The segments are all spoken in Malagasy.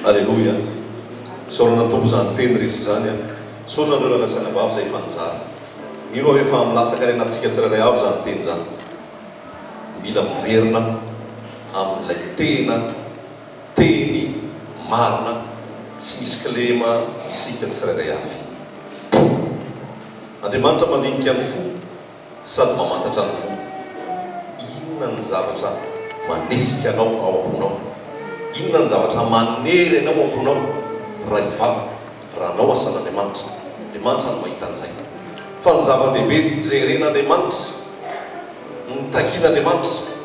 Alleluia. Saorana tompo izany teny rehetra zany a. Saotra andreo lasana vavy zay fanjara. Mino hoe efa milatsaka any anatsika tsirairay avy zany teny zany. Mila miverina amin'ilay teny marina, tsy misy kilema isika tsirairay avy. Andriamanitra mandinika ny fo sady mamantatra ny fo. Inona ny zavatra manesika anao ao am-ponao? Inona ny zavatra manery anao ao am-ponao? Raha ivava, raha anao asan'Andriamanitra, Andriamanitra no mahita an'izay. Fa ny zava-dehibe jeren'Andriamanitra, ny takian'Andriamanitra,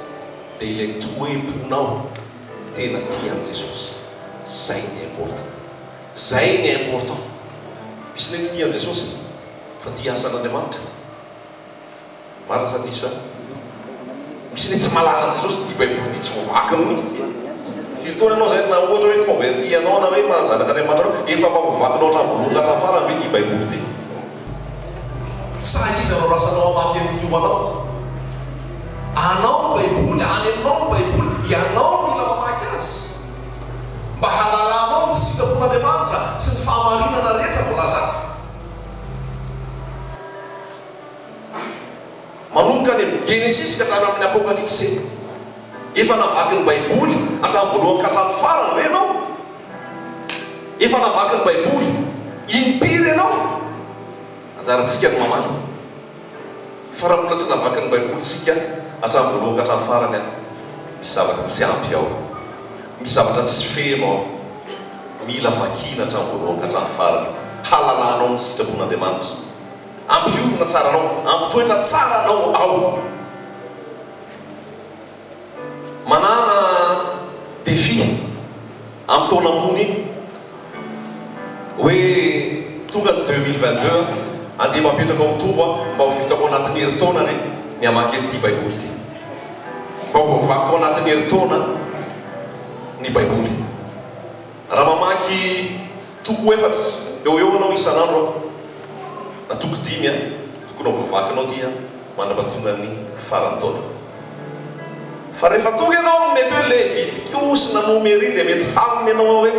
dia ilay toe-ponao tena tian'i Jesosy. Zay ny important. Zay ny important. Misy ilay tsy tian'i Jesosy fa tia asan'Andriamanitra. Marina sa diso a? Misy ilay tsy mahalala Jesosy tia Baiboly tsy voavakiny mihitsy tia. Fifotoana anao zay na ohatra hoe converti anao na hoe manazanaka Andriamanitra anao, efa mavovakinao hatravolonga hatrafarany hoe tia Baiboly tia. Sa izy anao rasanao amamy amin'io anao? Anao Baiboly, any aminao Baiboly, ianao mila mamaky azy. Mba halalanao ny sitrapon'Andriamanitra sy ny fahamarinana rehetra voalazako. Manomboka any amin'ny Genesis ka hatrany amin'ny Apokalipsy, efa navaky ny Baiboly hatramin'ny voalohany ka hatramin'ny farany ve ianao? Efa navaky ny Baiboly impiry ianao? Anjarantsika ny mamaky. Fa raha mbola tsy navaky ny Baiboly tsika hatramin'ny voalohany ka hatramin'ny farany any, misy zavatra tsy ampy ao, misy zavatra tsy feno ao. Mila vakiana hatramin'ny voalohany ka hatramin'ny farany, halalanao ny sitrapon'Andriamanitra, ampiorina tsara anao, ampitoetra tsara anao ao. Manana défi amin'ny taona ambony hoe tonga ny 2022 andeha mapetraka ao mitombo mba ho vitako anatin'ny herintaona ny hamaky an'ity Baiboly ity, mba ho vakiko anatin'ny herintaona ny Baiboly. Raha mamaky toko efatra eo eo anao isan'andro na toko 5 tokony ho vavakinao dia mandrapatonga ny farany taona. Fa rehefa tonga ianao mety hoe Levitikos na Nomery dia mety faminy ianao hoe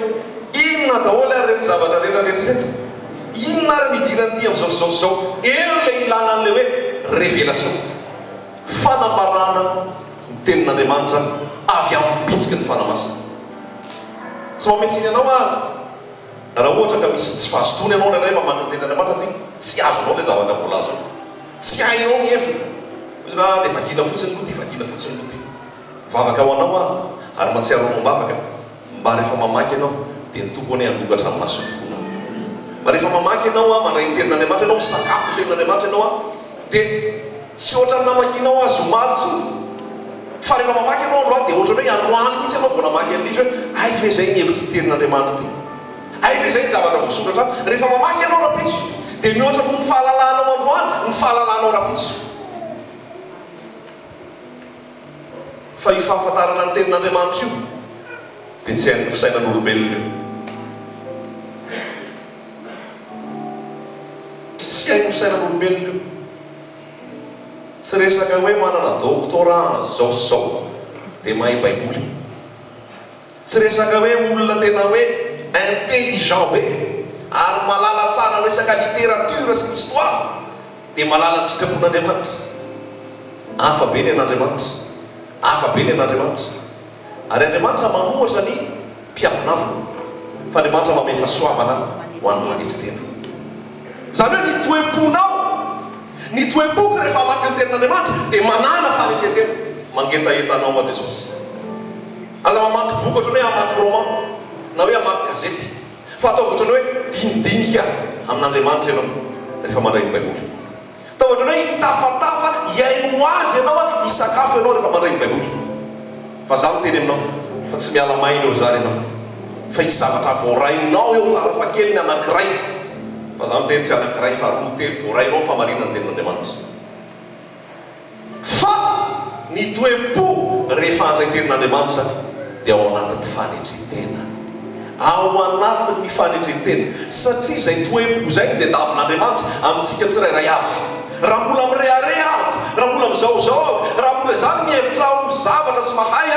inona daholo ary rehetra zavatra rehetrarehetra reto, inona ary nidiran'ity amin'izao. Eo ilay ilana an'ilay hoe révélation, fanambarana ny tenin'Andriamanitra avy amin'ny bitsiky ny fanamasina. Tsy mametsiny ianao raha ohatra ka misy tsy fahazotony ianao iray mamaky ny tenin'Andriamanitra ty tsy azonao ilay zavatra voalaza, tsy hainao ny hefiny. Izy na dia vakina fotsiny koa ty, vakina fotsiny koa ty. Vavaka ho anao ary mahatsiaro anao mbavaka, mba rehefa mamaky ianao dia nitokony handokatra amin'ny masom-pona. Mba rehefa mamaky ianao mandray ny tenin'Andriamanitra ianao, misakafo ny tenin'Andriamanitra ianao dia tsy ohatran'ny namakinao azy ho malitsy. Fa rehefa mamaky ianao androany dia ohatran'ny hoe androany mihitsy ianao vao namaky an'ilay hoe ay ve zay ny hevitry tenin'Andriamanitra ty, ay ve zay ny zavatra voasoratra. Rehefa mamaky ianao rapitso dia mihoatra ny fahalalanao androany ny fahalalanao rapitso. Fa io fahafantarana ny tenin'Andriamanitra io dia tsy hain'ny fisainan'olombelona io, tsy hain'ny fisainan'olombelona io. Tsy resaka hoe manana doctorat zao dia mahay Baiboly, tsy resaka hoe olona tena hoe intelligent be ary malala tsara resaka littérature sy histoire dia malala ny sitrapon'Andriamanitra. Hafa be ny an'Andriamanitra, hafa be ny an'Andriamanitra. Ary Andriamanitra manohatra ny mpiavinavina, fa Andriamanitra manome fahasoavana ho an'ny manitry tena. Zany hoe ny toe-ponao, ny toe-poko rehefa hamaky ny tenin'Andriamanitra dia manana fahanitretena, mangetaentanao a Jesosy. Aza mamaky boky ohatrany hoe hamaky roman na hoe hamaky gazety, fa atao ohatrany hoe dinidinika amin'Andriamanitra ianao rehefa mandray ny Baiboly. Atao ohatrany hoe hitafatafa hiaino azy ianao, hisakafo ianao rehefa mandray ny Baiboly. Fa za miteny aminao fa tsy miala maina eo zany ianao, fa hisy zavatra voarainao eo farafakeliny anankiray. Fa za miteny tsy anankiray fa roa telo voarainao famarinana ny tenin'Andriamanitra. Fa ny toe-po rehefa handray tenin'Andriamanitra dia ao anatin'ny fanetretena, ao anatin'ny fanetretena. Satria zay toe-po zay dia davin'Andriamanitra amintsika tsirairay avy. Raha mbola mirehareha, raha mbola mizaozao, raha mbola zany mihevitra ho zavatra sy mahay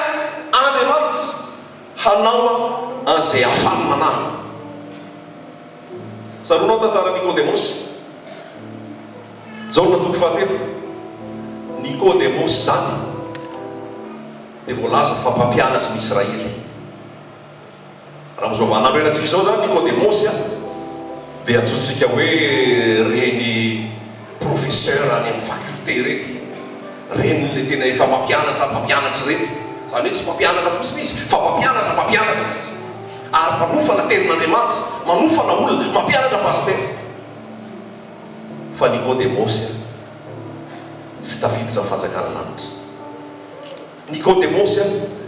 Andriamanitra hanao an'izay afany manana. Saronao tantara Nikodemosy. Jaona toko fahatelo. Nikodemosy zany dia voalaza fa mpampianatra ny Israely. Raha amin'izao vaninandro enantsika izao zany Nikodemosy dia atsotsika hoe reny professeur any amin'ny faculté rety, reny le tena efa mpampianatra rety. Zany hoe tsy mpampianatra fotsiny izy fa mpampianatra ary manofana tenin'Andriamanitra, manofana olona, mampianatra paster. Fa Nikodemosy tsy tafiditra amin'ny fanjakana lanitra. Nikodemosy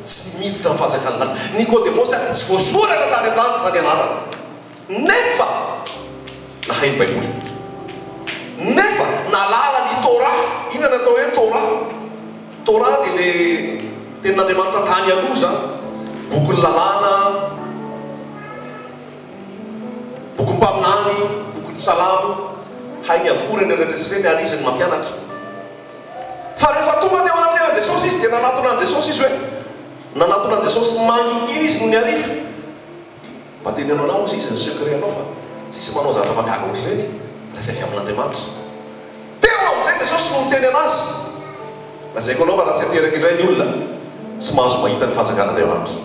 tsy miditra amin'ny fanjakana lanitra. Nikodemosy tsy voasoratra tany an-danitra zany anarany, nefa nahay ny Baiboly, nefa nalala ny Torah. Inona natao hoe Torah? Torah dia le tenin'Andriamanitra tany aloha zany, boky lalàna, boky mpaminany, boky ny salamo, hainy avory ny rehetrarehetra ary izy ny mampianatra. Fa rehefa tonga teo anatrehan Jesosy izy dia nanatona an Jesosy izy hoe, nanatona an Jesosy manginkiny izy no ny arifa. Mba tenenao anao izy ny secret anao fa tsisy manao zavatra mahagaga ohatr'ireny, lazaika amin'Andriamanitra. Teo amin'izay Jesosy no miteny anazy. Lazaiko anao fa raha tsy ateraka indray ny olona tsy mahazo mahita ny fanjakan'Andriamanitra.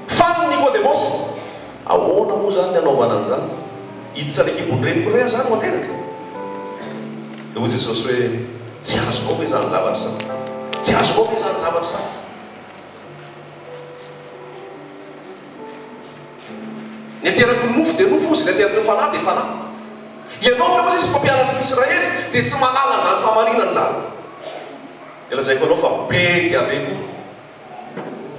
Fa ny Nikodemosy, ahoana moa zany ny anaovana an'izany? Hiditra ny ekibon'ireny Korea zany no ateraka. Dia hoy Jesosy hoe tsy azonao ve zany zavatra zany? Tsy azonao ve zany zavatra zany? Ny ateraky ny nofo dia nofo izy, ny ateraky ny fanahy dia fanahy. Ianao fa izy mpampianatra ny Israely dia tsy malala zany famarinana zany. Lazaiko anao fa be dia be koa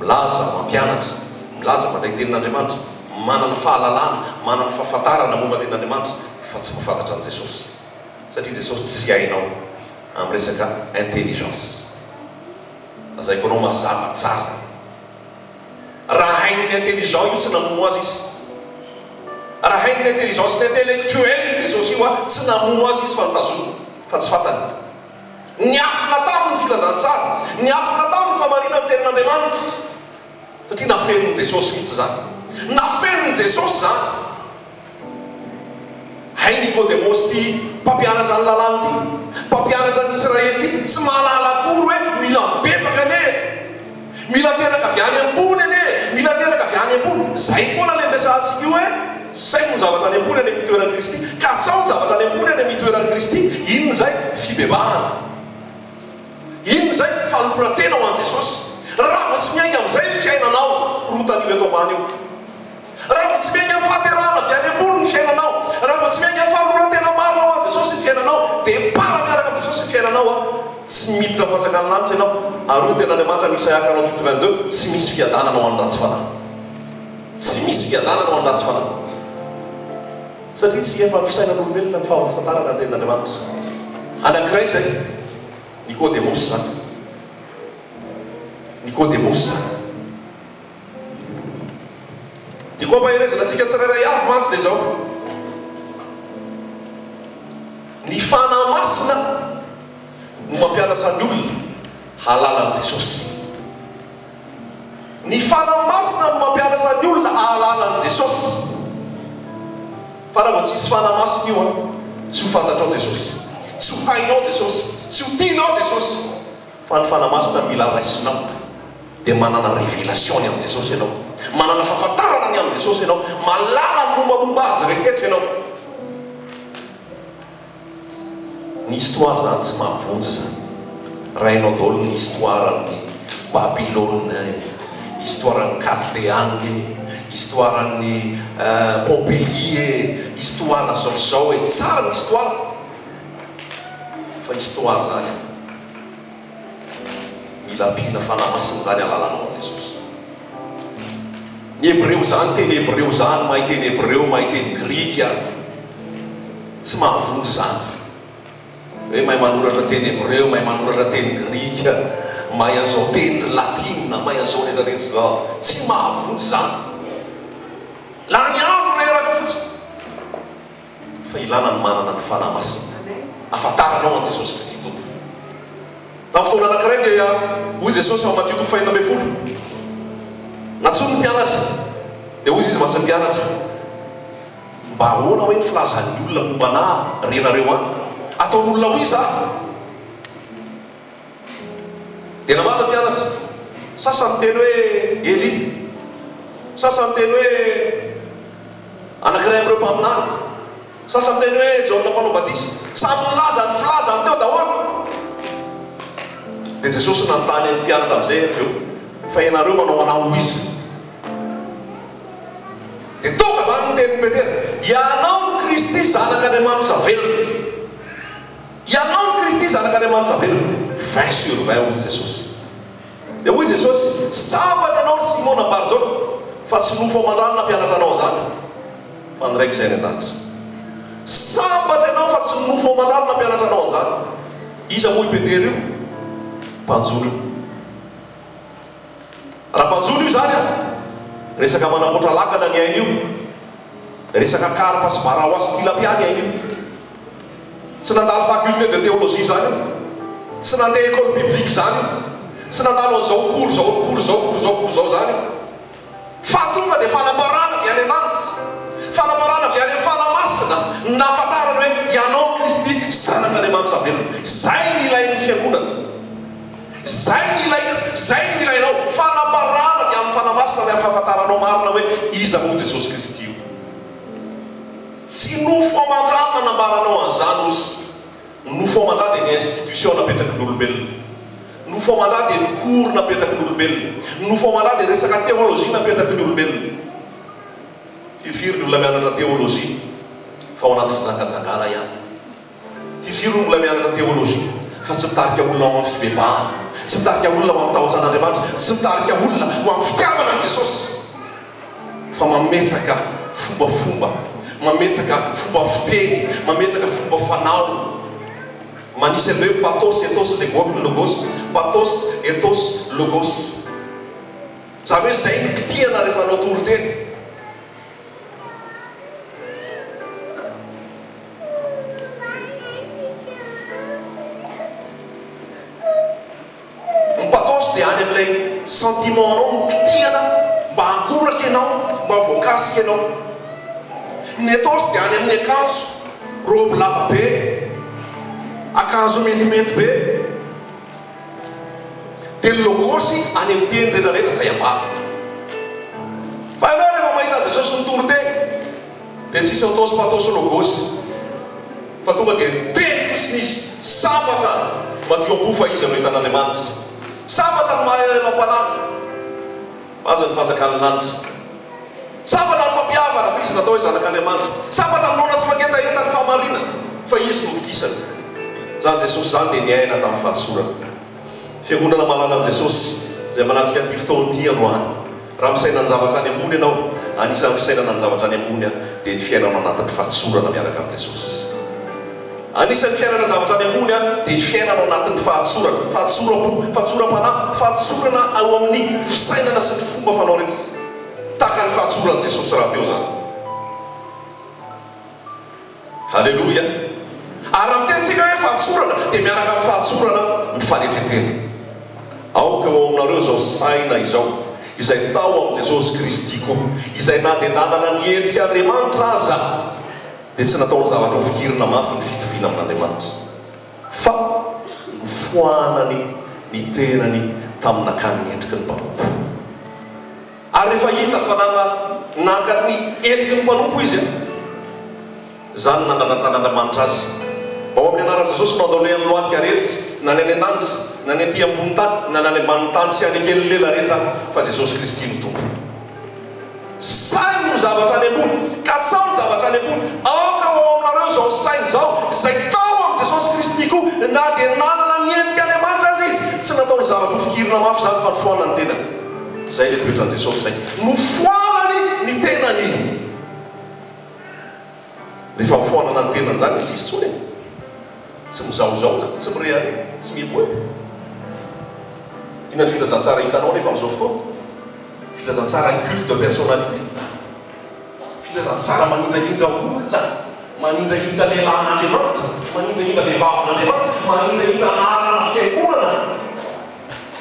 milaza mampianatra, milaza mandray tenin'Andriamanitra, manana fahalalana, manana fahafantarana momba tenin'Andriamanitra, fa tsy mahafantatra an Jesosy. Satria Jesosy tsy hainao amin'ny resaka intelligence. Lazaiko anao mazava tsara zany. Raha hain'ny intelligent io tsy namono azy izy. Raha hain'ny intelligence ny intellectuel Jesosy io tsy namono azy izy fa nitazono, fa tsy fantany. Niafina tamin'ny filazantsara, niafina tamin'ny famarinany tenin'Andriamanitra. Satria nafenony Jesosy mihitsy zany. Nafenony Jesosy zany. Hay Nikodemosy ty mpampianatra ny lalàna ty, mpampianatra ny Israely ty, tsy mahalala akory hoe mila mibebaka ane, mila teraka avy any ambony ane, mila teraka avy any ambony. Zay foana le mesatsika io hoe saiko ny zavatra any ambony any mitoeran'ny Kristy, ka tsao ny zavatra any ambony any mitoeran'ny Kristy. Inona zay? Fibebahana. Inona zay? Fanoratena ho an Jesosy. Raha tsy miainga amin'izay ny fiainanao, korotan'io eto ambany io. Raha tsy miainga fahaterahana avy any ambony ny fiainanao, raha tsy miainga fanoratena marina ho an Jesosy ny fiainanao, dia para miaraka amin'ny Jesosy ny fiainanao tsy miditra fanjakana lanitra ianao. Ary tena Andriamanitra ny Isaia 48:22, tsy misy fiadanana ho an'ny ratsy fanahy. Tsy misy fiadanana ho an'ny ratsy fanahy. Satria tsy efa fisainan'olombelona ny fahafantarana ny tenin'Andriamanitra. Anankiray zay Nikodemosy zany. Nikodemosy zany. Dia koa mpaherezana antsika tsirairay avy mantsy dia zao. Ny fanahy masina no mampianatra ny olona halala an Jesosy. Ny fanahy masina no mampianatra ny olona halala an Jesosy. Fa raha vao tsisy fanahy masina io tsy ho fantatrao Jesosy, tsy ho hainao Jesosy, tsy ho tianao Jesosy. Fa ny fanahy masina mila raisinao, dia manana révélation ny amin'ny Jesosy ianao, manana fahafantarana ny amin'ny Jesosy ianao, malala ny mombamomba azy rehetra ianao. Ny histoire zany tsy mahavonjy zany. Raha ianao daholo ny histoire ny Babilône, histoire ny Chaldéane, histoire ny Pompéi, histoire zao e, tsara ny histoire. Fa histoire zany mila ampina fanahy masina zany halalanao an Jesosy. Ny Hebreo zany teny Hebreo zany, mahay teny Hebreo, mahay teny Grika, tsy mahavonjy zany. Hoe mahay manoratra teny Hebreo, mahay manoratra teny Grika, mahay an'izao teny Latina, mahay an'izao rehetrarehetra zao, tsy mahavonjy zany. La ny andro reraka fotsiny. Fa ilana ny manana ny fanahy masina, afantaranao an Jesosy Kristy tompo. Tamin'ny fotoana anankiray dia hoy Jesosy ao Matthieu 5:40, Natsono ny mpianatra dia hoy izy mba tsy mpianatra mba ahoana hoe ny filazan'ny olona momba renareo any ataon'olona hoy za dia namarina mpianatra sasany teny hoe Eli, sasany teny hoe anankiray amin'ireo mpaminany, sasany teny hoe Jaona mpanao batisa, samy milaza ny filazany teo daholo. Dia Jesosy nanontany ny mpianatra amin'izay avy eo fa ianareo manao anao izy. Dia tonga zany ny tenin'i Petera, ianao Kristy zanak'Andriamanitra velona, ianao Kristy zanak'Andriamanitra velona, 20 sur 20 hoy Jesosy. Dia hoy Jesosy, sambatra ianao Simona Barjona fa tsy nofo aman-drano nampianatra anao zany fa niraik'izay ny an-danitra. Sambatra ianao fa tsy nofo aman-drano nampianatra anao an'izany. Iza moa i Petera io? Mpanjolo. Raha mpanjolo io zany resaka manamboatra lakana ny ainy io, resaka karpa sy baraoasy tilapia ny ainy io. Tsy nandalo faculté de théologie zany, tsy nandeha école biblique zany, tsy nandalo an'izao cours zao zany. Fatonga dia fanambarana avy any an-danitra, fanambarana avy any amin'ny fanamasina, nahafantarana hoe ianao Kristy zanak'Andriamanitra velona. Zay ny ilain'ny fiangonana, zay ny ilainao, fanambarana avy amin'ny fanamasina ny afahafantaranao marina hoe iza moa Jesosy Kristy io. Tsy nofo aman-drano nanambaranao an'izany ozy. Nofo aman-drano dia ny institution napetraky n'olombelona, nofo aman-drano dia ny cours napetraky n'olombelona, nofo aman-drano dia resaka théologie napetraky ny olombelona. Fifiry ny olona mianatra théologie fa ao anaty fijangajangana ihany. Fifiry ny olona mianatra théologie fa tsy mitarika olona ho amin'ny fibebahana, tsy mitarika olona ho amin'ny tahotra an'Andriamanitra, tsy mitarika olona ho amin'ny fitiavana an' Jesosy, fa mametraka fombafomba, mametraka fomba fiteny, mametraka fomba fanao. Manisy an'ireo pathos ethos logos, pathos ethos logos. Zany hoe zay ny kitihana rehefa anao toriteny. Ny pathos dia any amin'ilay sentiment anao no kitihana mba hangoraka ianao, mba voakasika ianao. Ny ethos dia any amin'ny akanjo, robe lava be, akanjo metimety be. Dia ny logosy any amin'ny teny rehetrarehetra zay ambara. Fa ianao rehefa mahita Jesosy nitory teny dia tsisy ethos pathos logosy, fa tonga dia teny fotsiny izy, sambatra madio am-po fa izy no hitan'Andriamanitra, sambatra ny mampalama aza ny fanjakan'ny lanitra, sambatra ny mampiavana fa izy natao hoe zanak'Andriamanitra, sambatra ny nona sy makentahenta ny fahamarinana fa izy no fikisana. Zany Jesosy zany dia niaina tamin'ny fahasorana. Fiangonana malala an' Jesosy izay manatrika ny fotoan'ity androany. Raha misaina ny zavatra any ambony ianao, anisan'ny fisainana ny zavatra any ambony dia ny fiainana anatin'ny fahasorana miaraka amin'ny Jesosy. Anisan'ny fiainana zavatra any ambony dia ny fiainana anatin'ny fahasorana, fahatsoram-panahy, fahatsorana ao amin'ny fisainana sy ny fomba fanao rehetra. Tahaka ny fahatsoran'i Jesosy raha teo zany. Halleluia. Ary raha mitentsika hoe fahatsorana dia miaraka amin'ny fahatsorana ny fanetretena. Aoka ho aminareo zao saina izao izay tao amin'ny Jesosy Kristy koa, izay na dia nanana ny endrika Andriamanitra aza dia tsy nataony zavatra ho fikirina mafy ny fitoviana amin'Andriamanitra, fa nofoanany ny tenany tamin'akany endriky ny mpanompo. Ary rehefa hita fa naka ny endriky ny mpanompo izy, zany nananantan'Andriamanitra azy. Ao amin'ny anaran'i Jesosy mandao-lehan'ny lohalika rehetra, na ny any an-danitra, na ny aty ambony tany, na ny ambany tany sy any kely lela rehetra, fa Jesosy Kristy no tompo. Sainy ny zavatra any ambony, katsao ny zavatra any ambony. Aoka ao aminareo zao sainy zao izay tao amin'ny Jesosy Kristy koa, na dia nanana ny endrika Andriamanitra azy izy, tsy nataony zavatra ho fikirina mafy zany fa nofoanany tenany. Zay le toetran'i Jesosy zay, nofoanany ny tenany. Rehefa nofoanana ny tenany zany tsisy tsony, tsy mizaozao zany, tsy mirehare, tsy miboe. Inona ny filazantsara hitanao nefa amin'izao fotoana? Filazantsara ny culte de personnalité, filazantsara manindrahindra olona, manindrahindra lehilahin'Andriamanitra, manindrahindra vehivavin'Andriamanitra, manindrahindra anarana fiangonana.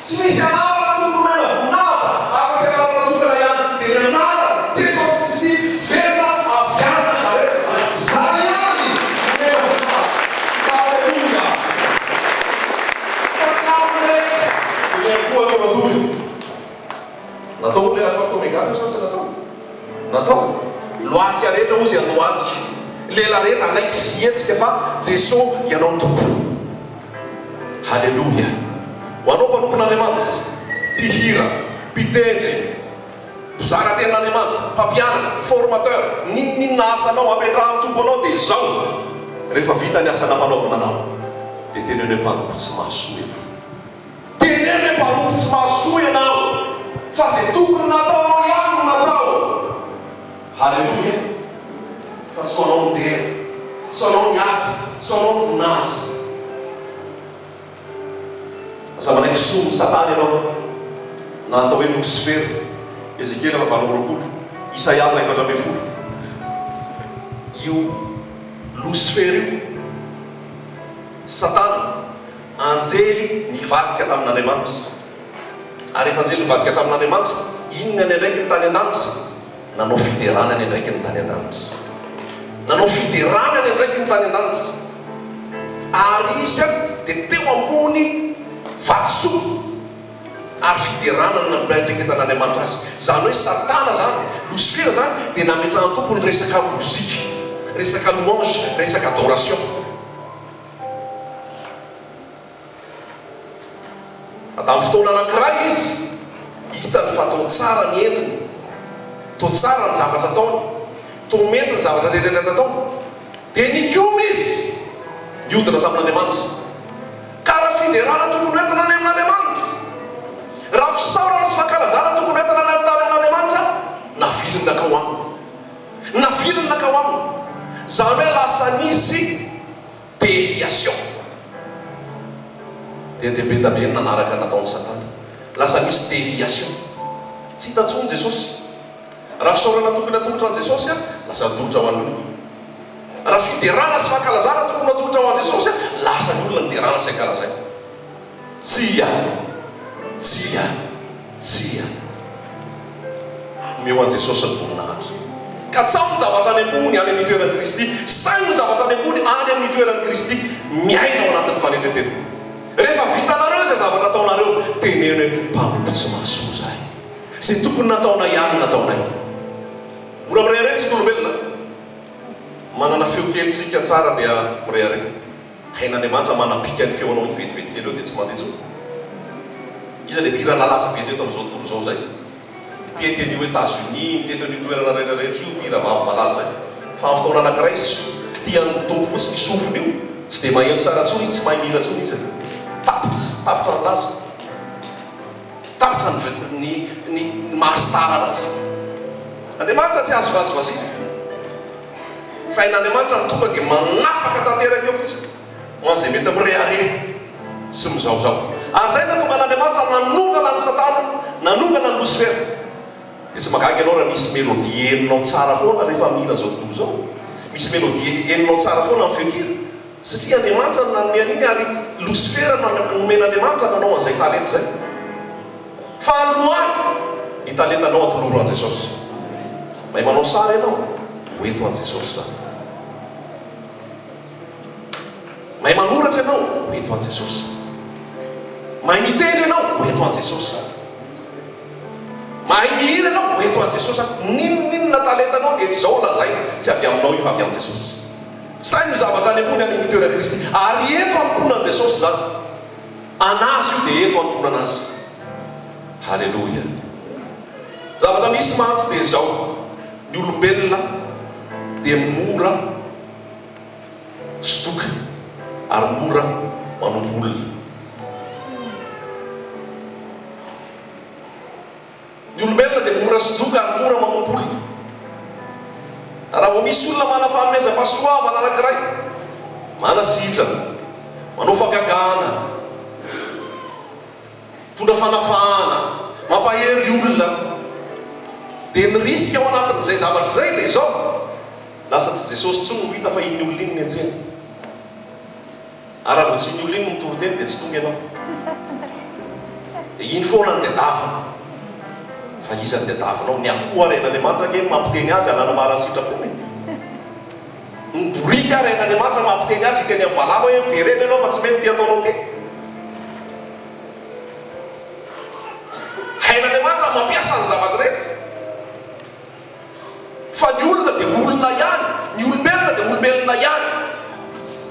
Tsy misy anarana tokony omena voninahitra, afaka sy anarana tokana natao le afaka megata sa tsy natao loaky rehetra ozy andoaly lela rehetra anaiky sy etsika fa Jesosy ianao ny tompo. Halleluja. Ho anao mpanompon'Andriamanitra, mpihira, mpitendry, mpizara ten'Andriamanitra, mpampianatra, formateur, ninona asanao apetrahan'ny tompo anao dia zao. Rehefa vita ny asa namanaovana anao dia teneno hoe mpanompo tsy mahasoa ianao. Teneno hoe mpanompo tsy mahasoa ianao fa zay tokony nataonao ihany no natao. Halleluja. Fa tsy anao midera, tsy anao miatsy, tsy anao voninahitra. Zamanaiky somo Satana ianao na atao hoe Lucifer. Ezekiel 20, Isaia 4:10. Io Lucifer io Satana anjely nivadika tamin'Andriamanitra. Ary rehefa anjely nivadika tamin'Andriamanitra, inona ny andraiky ny tany an-danitra? Nanao fiderana ny andraiky ny tany an-danitra. Nanao fiderana ny andraiky ny tany an-danitra. Ary izy dia teo ambony vatosoa ary fiderana ny natraiketan'Andriamanitra azy. Zany hoe Satana zany, Lucifer zany dia nametrahany tompony resaka mozika, resaka louange, resaka adoration. Tamin'ny fotoana anankiray izy hitany fa tao tsara ny entiny, tao tsara ny zavatra ataony, tao mety ny zavatra rehetrarehetra ataony, dia nikioma izy niodina tamin'Andriamanitra. Ka raha fiderana tokony entina any amin'Andriamanitra, raha fisaorana sy fankalazana tokony entina any amin'Andriamanitra, naviliny nakao aminy, naviliny nakao aminy. Zany hoe lasa nisy déviation. Dia be tabe nanaraka nataony Satana, lasa misy déviation. Tsy hitantsony Jesosy. Raha fisaorana tokony atolotra an Jesosy lasa atolotra ho an'olona. Raha fiderana sy fankalazana tokony atolotra ho an Jesosy lasa ny olona niderana sy ankalazana. Tsia meo an Jesosy ny voninahitra. Ka tsao ny zavatra any ambony any amin'ny toeran'i Kristy, sainy ny zavatra any ambony any amin'ny toeran'i Kristy, miaina ao anatin'ny fanetretena. Rehefa vitanareo izay zavatra ataonareo, teneno hoe mpanompo tsy mahasoa zahay. Izay tokony nataona ihany nataonay. Mora mirehare tsika olombelona. Manana feo kely tsika tsara dia mirehare. Hain'Andriamanitra manapika ny feonao iny vetivety kely eo dia tsy mandeha intsony. Iza dia mpihira nalaza be teto amin'izao tontolo izao zay. Teten'io États-Unis, teten'io toerana rehetrarehetra io mpihira vavy malaza zay. Fa amin'ny fotoana anankiray tian'ny tompo fotsiny sofiny io, tsy dia maheno tsara intsony izy, tsy mahay mihira intsony izy. Tapitra ny laza, tapitra ny mahasitara anazy. Andriamanitra tsy azo vazivazina, fa hain'Andriamanitra ny tonga dia manapaka tanteraka eo fotsiny ho an'izay mety mirehare sy mizaozao. Ary zay natonga an'Andriamanitra nanongana ny Satana, nanongana ny Lucifer. Dia tsy magagy ianao raha misy mélodie heninao tsara foana rehefa mihira zao tontolo zao. Misy mélodie heninao tsara foana amin'ny feonkira. Satria Andriamanitra nanome an'iny ary Lucifer nomen'Andriamanitra nanao an'izay talenta zay. Fa androany ny talentanao atoloro an Jesosy. Mahay manao sary ianao, hoeto an Jesosy zany. Mahay manoratra ianao, hoeto an Jesosy. Mahay mitendry ianao, hoeto an Jesosy. Mahay mihira ianao, hoeto an Jesosy. Ninona talentanao dia tsy zao lazay, tsy avy aminao io fa avy an Jesosy. Sainy zavatra any ambony any amin'ny toeran'i Kristy, ary eto amponan Jesosy zany. Anazy io dia eto ampona anazy. Halleluja. Zavatra misy mantsy dia zao, ny olombelona dia mora sotoka ary mora manompo olona. Ny olombelona dia mora sotoka ary mora manompo olona. Raha ho misy olona mana fanomezam-pahasoavana anankiray, mana sitrana, manao fagagana, tondra fanafahana, mampahery olona, dia ny risika ao anatin'izay zavatra izay dia izao, lasa tsy Jesosy tsy no hita fa iny olona iny ny antsena. Ary raha vao tsy iny olona iny mitory teny dia tsy tonga ianao. Dia iny foana ny diadavina. Fa iza ny diadavinao, ny akoho ary hain'Andriamanitra nge mampiteny azy anana marasitrapony. Ny borika ary hain'Andriamanitra mampiteny azy hiteny amin'ny balava hoe verena ianao fa tsy mety ty ataonao te. Hain'Andriamanitra mampiasa ny zavatra rehetra. Fa ny olona dia olona ihany, ny olombelona dia olombelona ihany.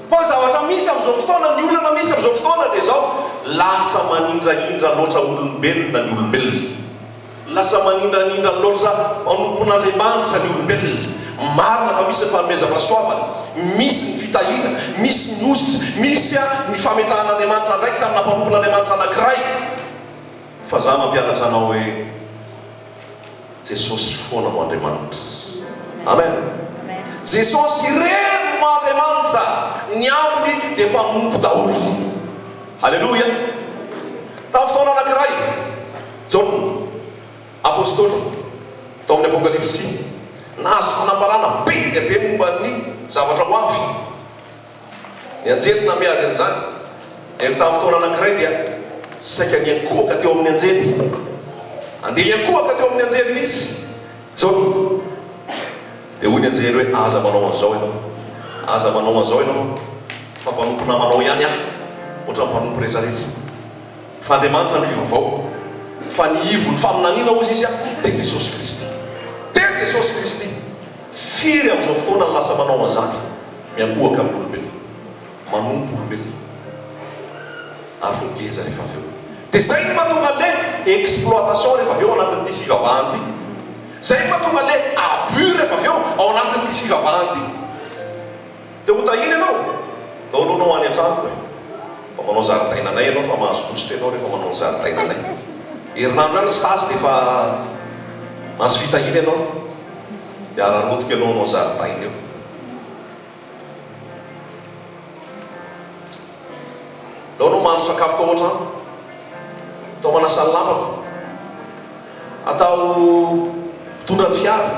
Fa ny zavatra misy amin'izao fotoana, ny olona misy amin'izao fotoana dia zao lasa manindrahindra loatra olombelona ny olombelona. Lasa manindrahindra loatra manompon'Andriamanitra ny olombelona. Marina fa misy ny fanomezam-pahasoavana, misy ny fitahiana, misy ny ositra, misy ny fametrahan'Andriamanitra ndraiky tamin'ny nampanompon'Andriamanitra anankiray. Fa za mampianatra anao hoe Jesosy foana no Andriamanitra. Amen. Jesosy irery no Andriamanitra, ny ambiny dia mpanompo daholo. Halleluja. Tamin'ny fotoana anankiray John apôstôly tao amin'ny Apokalipsy nahazo fanambarana be dia be momba ny zavatra ho avy. Ny anjely name azy an'izany. Ery tamin'ny fotoana anankiray dia saika niankohaka teo amin'ny anjely. Andeha hiankohaka teo amin'ny anjely mihitsy John. Dia hoy ny anjely hoe aza manao an'izao ianao, aza manao an'izao ianao, fa mpanompo namanao ihany aho, ohatra ny mpanompo rehetrarehetra. Fa Andriamanitra no ivavao, fa ny ivo ny faminaniana ozy izy dia Jesosy Kristy. Dia Jesosy Kristy firy amin'izao fotoana ny lasa manao an'izany, miankohaka amin'ny olombelona, manompo olombelona ary fo ngeza rehefa avy eo. Dia zay ny mahatonga le exploitation rehefa avy eo ao anatin'ity fivavahana ity. Zay ny mahatonga le abus rehefa avy eo ao anatin'ity fivavahana ity. Dia ho tahiny ianao, tao alohanao any an-tranoko e, fa manao zaridainanay ianao, fa mahazo bositra ianao rehefa manao zaridainanay. Herinandro any stage dia fa mahazo fitahiny ianao, dia ararotika ianao anao zaridaina eo. Lao anao mahandro sakafo kao an-trano, atao manasany lampako, atao mpitondra ny fiara,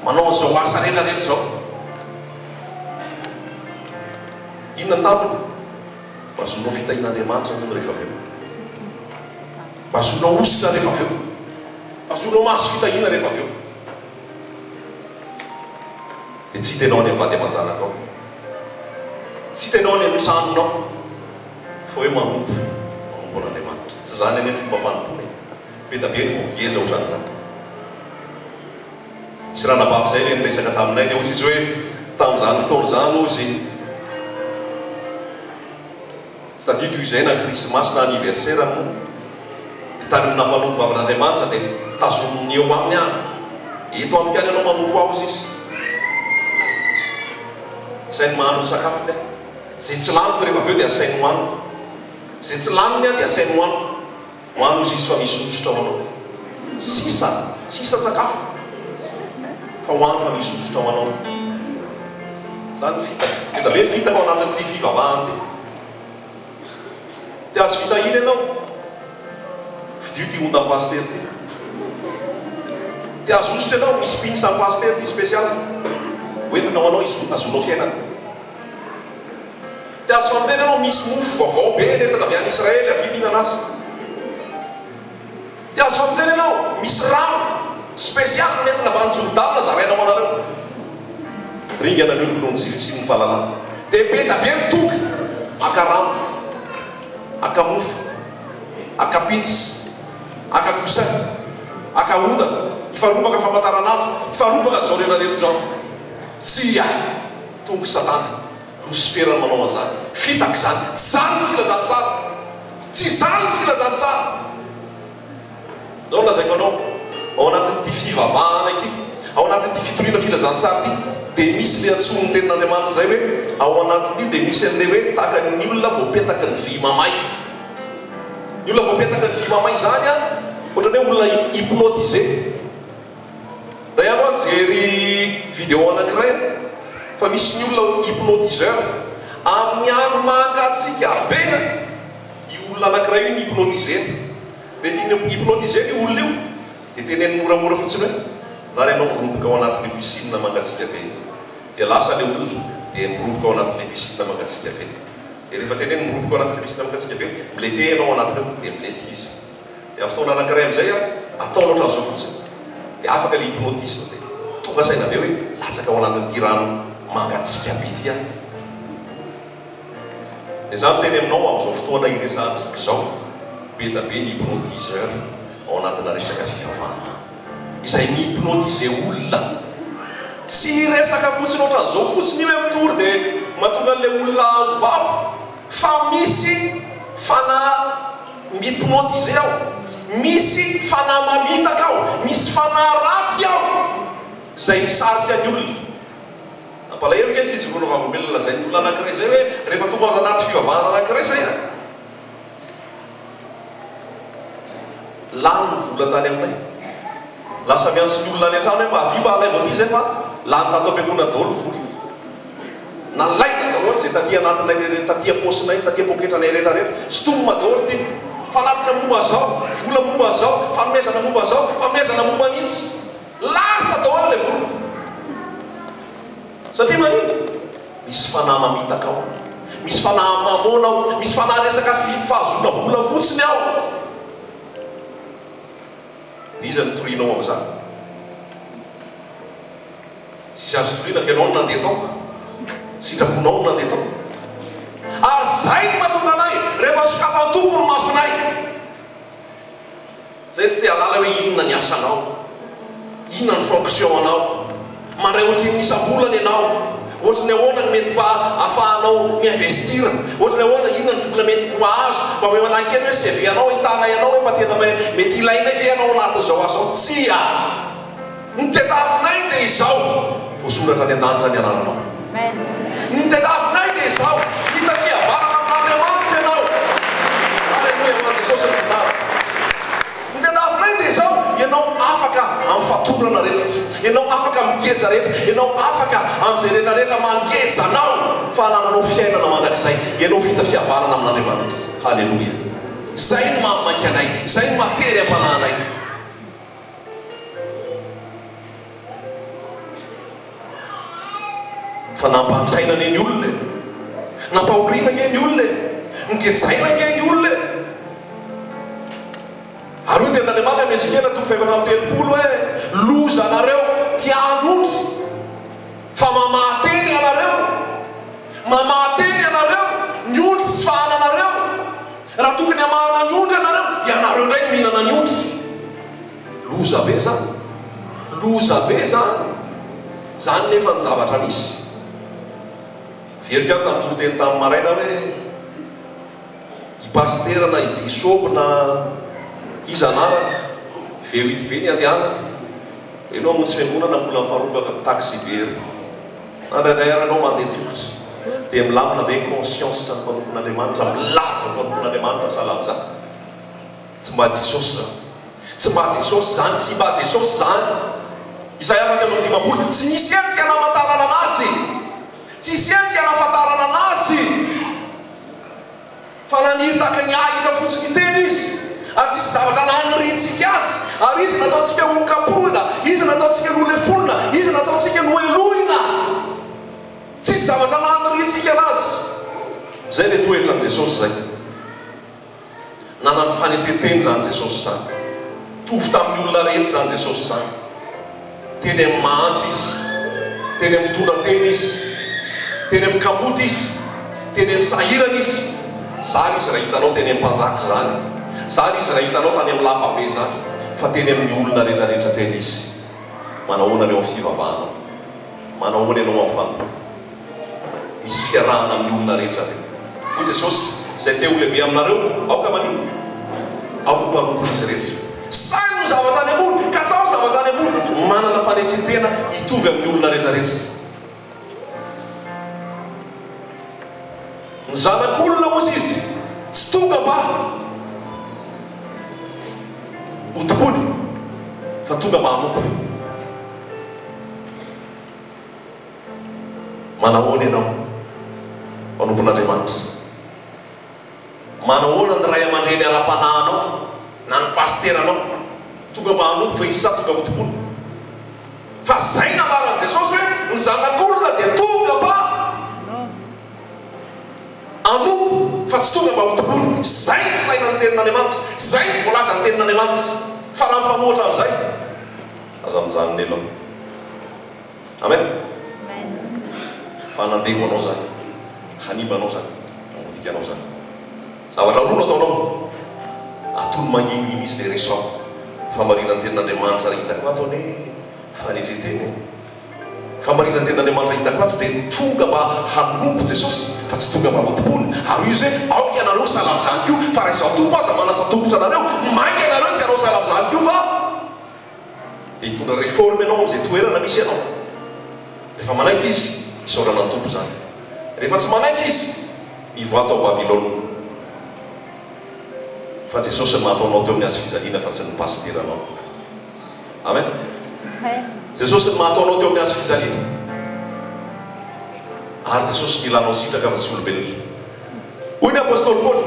manao an'izao asa rehetrarehetra zao. Inona ny tampony? Mazonao fitahin'Andriamanitra moa rehefa avy eo. Mazonao ositra rehefa avy eo. Mazonao mahazo fitahina rehefa avy eo. Dia tsy hitenao any amin'ny vady aman-janakao, tsy hitenao any amin'ny tranonao, fa hoe manompo an'Andriamanitra. Tsy zany any fomba fanompony, be da be ny voageza ohatran'izany. Sy raha nabavy zay le niresaka taminay dia ozy izy hoe tamin'izany fotoana izany ozy tsy tadidi toy izay na krismasy na anniversaire moa, dia tany amin'ny nampanompo vavin'Andriamanitra dia tazominy eo aminy any. Eto amin'ny piany ianao manompo aho izy izy. Sainy mahandro ny sakafo le, zay tsy laniko rehefa avy eo dia asainy hoaniko, zay tsy laniny dia asainy hoaniko. Hoano izy izy fa misy osotra ao anao, sisa sakafo fa hoano fa misy osotra ao anao. Zany fitaka, dia da be fitaka ao anatin'ity fivavahana ty. Dia azo fitahina ianao, fidio ty ondapaster ty. Dia azo osotra ianao, misy pinsa paster ty spesial, hoentinao anao izy azonao fiainana. Dia azo fanjena ianao, misy mofo vaovao be nentina avy any Israely avy mihinana azy. Dia azo fanjena ianao, misy rano spesial nentina avy any Jordan zarainao anareo. Ringana ny oloko no nitsiritsiro ny fahalalana. Dia be da be mitoka, aka rano, aka mofo, aka pintsy, aka kosa, aka ondana, hifarombaka famantaranandro, hifarombaka zao rehetrarehetra zao. Tsy tonga Satana, Lucifera manao an'izany. Fitaka izany, tsy zany ny filazantsara, tsy zany ny filazantsara. Zao lazaiko anao, ao anatin'ity fivavahana ity, ao anatin'ity fitoriana filazantsara ity, dia misy le antsoiny ny tenin'Andriamanitra zay hoe ao anatin'io dia misy an'ilay hoe tahaka ny olona voapetaka ny vy mamay. Ny olona voapetaka ny vy mamay zany ohatrany hoe olona hypnotisé. Da ihany hoa jery vidéo anankiray fa misy ny olona hypnotiseur amin'ny andro mangatsika be i olona anankiray io ny hypnotisé. Dia hypnotisé ny olona io dia teneny moramora fotsiny hoe nary ianao miroboka ao anatin'ny piscine mangatsika be. Dia lasa le olona dia miroboka ao anatin'ny piscine mangatsika be. Dia rehefa teneny miroboka ao anatin'ny piscine mangatsika be, milete ianao anatin'io dia milety izy. Dia fotoana anankiray amin'izay ataonao ohatran'izao fotsiny. Dia afaka le hypnotisme dia tonga saina be hoe latsaka ao anatin'ity rano mangatsika be ity any. Dia za miteny aminao amin'izao fotoana iresantsika izao, be da be ny hypnotiseur ao anatina resaka fivavahana izay mihipnotize olona tsy resaka fotsiny ohatran'izao fotsiny io mitory dia mahatonga an'ilay olona mibabo fa misy fanahy mihipnotize ao, misy fanahy mamitaka ao, misy fanahy ratsy ao izay misarika ny olona. Ampalahelo ke fijoroana vavomelona zay ny olona anankiray zay hoe rehefa tonga ao anaty fivavahana anankiray zay lany vola tany aminay lasa miantsy ny olona any an-trano hoe mba avy mba alaivo aty zay fa lany tato am-piangonana daholo vola nalaina daholo zay taty anatinay taty aposinay taty apoketranay rehetrarehetra sitomoma daholo ty fanatina momba zao vola momba zao fanomezana momba zao fanomezana momba nitsy lasa daholo le vola satria manino misy fanahy mamitaka ao, misy fanahy mamona ao, misy fanahy resaka fahazona vola fotsiny ao. Iza ny torinao amin'izany tsisy azo toriana ka ianao no nandeha tao sitraponao no nandeha tao ary zay ny mahatonga anay rehefa sokafa tompo ny masonay zay tsy dia alala hoe inona ny asanao, inona ny fonctionanao, mandray ohatry ny isam-bolana ianao, ohatry ny ahoana ny mety mba ahafahanao miinvestira, ohatry ny ahoana inona ny vola mety ho azo mba hoe manankeny hoe CV anao hitana ianao hoe mba tena mety ilainay ve ianao anatin'izao asao tsia ny tetafinay dia izao voasoratra ny an-danitra ny anaranao, ny tetafinay dia izao vita fihavarana amin'Andriamanitra ianao. Aleluia ho an'i Jesosy ny voninahitra. Ny tetafinay dia izao ianao afaka amin'ny fatorana rehetra, ianao afaka migeja rehetra, ianao afaka amin'izay rehetrarehetra mangeja anao fa hanananao fiainana mandrakizay ianao vita fihavarana amin'Andriamanitra. Haleluia. Zay ny mamaky anay, zay ny matery am-panahinay. Fa nampatsaina ny olona, nampahorina ke ny olona, nikejaina ke ny olona. Ary io tena Andriamanitra amin'ny Ezekela 3:13 hoe loza anareo mpiandrodry fa mamateny anareo, mamateny anareo ny ondry tsy fahananareo. Raha tokony hamahana ny ondry anareo ianareo ndray mihinana ny ondry. Loza be zany, loza be zany, zany nefa ny zavatra misy. Verika aho tamin'ny toriteny tamin'ny maraina hoe i pastera na i bisopy na iza anarana veo hity be ny andehanana enao montsy fiangonana mbola mifarobaka taxi be na ndraindray anao mandeha tongotra dia milamina ve conscience ny mpanompon'Andriamanitra, milaza ny mpanompon'Andriamanitra salamo zany. Tsy mba Jesosy zany, tsy mba Jesosy zany, tsy mba Jesosy zany. Isaia 40:10 tsy misy endrika hanamantarana anazy, tsy misy endrika hanafantarana anazy fa naniry tahaka ny ahitra fotsiny teny izy. Ary tsisy zavatra naniritsika azy, ary izy nataontsika ho kapohina, izy nataontsika ho lefolina, izy nataontsika ho elohina. Tsisy zavatra naniritsika anazy. Zay le toetra ny Jesosy zay. Nanana fanetreteny zany Jesosy zany. Tovy tamin'ny olona rehetra zany Jesosy zany. Teny amin'ny mahantra izy, teny amin'ny tora-teny izy, teny amin'ny kamoty izy, teny amin'ny sahirana izy. Zany izy raha hitanao teny amin'ny mpanjaka zany, zany izy raha hitanao tany amin'ny lapabe zany, fa teny amin'ny olona rehetrarehetra teny izy. Manao ahoana anao amin'ny fivavahana, manao ahoana ianao amin'ny fanompona. Misy fiarahana amin'ny olona rehetra teny. Hoy Jesosy zay te ho lehibe aminareo aoka manino, aoka mpanompona izy rehetra. Sainy ny zavatra any ambony, katsao ny zavatra any ambony, manana fanetretena hitovy amin'ny olona rehetrarehetra. Ny zanak'olona moa izy tsy tonga mba hotopony fa tonga mba hanompo. Manahoana ianao manompon'Andriamanitra? Manahoana ny ray aman-dreny ara-panahinao na ny pasteranao tonga mba hanompo fa izy sa tonga hotopony? Fa zay nambaran'i Jesosy hoe ny zanak'olona dia tonga mba hanompo fa tsy tonga mba hotopony. Zay ny fisaina ny tenin'Andriamanitra, zay ny voalaza ny tenin'Andriamanitra. Fa raha mifanohitra amin'izay aza mijanona elo. Amen. Fa nandevo anao zany, hanibanao zany, manodikanao zany. Zavatra roa no ataonao, atony mangininy izy le resao. Famarinan'ny tenin'Andriamanitra hitako ato ane fanitreteny. Famarinan'ny tenin'Andriamanitra hitako ato dia tonga mba hanompo Jesosy fa tsy tonga mba hotipony. Ary izy hoe aoka ianareo salamizaniko io fa raha izao tompo aza manasa tongotra anareo mainka ianareo tsy anao salamizaniko io fa dia hitondra réforme ianao amin'izay toerana misy ianao. Rehefa manaiky izy isaorana ny tompo zany. Rehefa tsy manaiky izy mivoato ao Babilôna. Fa Jesosy no nataonao teo amin'ny hazo fijaliana fa tsy ny pasteranao. Amen. Jesosy no nataonao teo amin'ny hazo fijaliana. Ary Jesosy milanao sitraka fa tsy olombelona. Hoy ny apôstôly Paoly,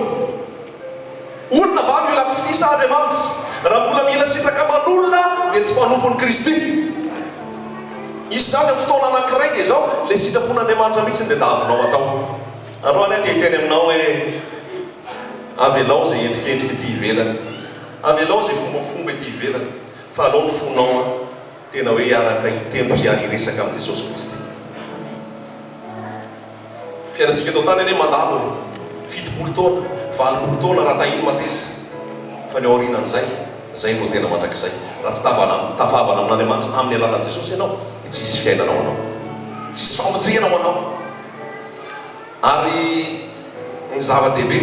olona va mila kofisa Andriamanitra raha mbola mila sitraka aman'olona dia tsy mpanompon'i Kristy. Izy zany amin'ny fotoana anankiray dia zao le sitrapon'Andriamanitra mihitsy dia davinao atao. Androany aho teteny aminao hoe avelao zay endrikendriky ty ivelany, avelao zay fombafomba ty ivelany, fa alao ny fonao tena hoe araka hitempo sy ary resaka amin'ny Jesosy Kristy. Fiainantsika tao tany ane mandalo 7 taona 20 taona raha tahiny mateza fa ny aorinan'izay zay vao tena mandrakizay. Raha tsy tafavana amin'Andriamanitra amin'ny alalan'i Jesosy ianao dia tsisy fiainanao anao, tsisy famonjenao anao. Ary ny zava-dehibe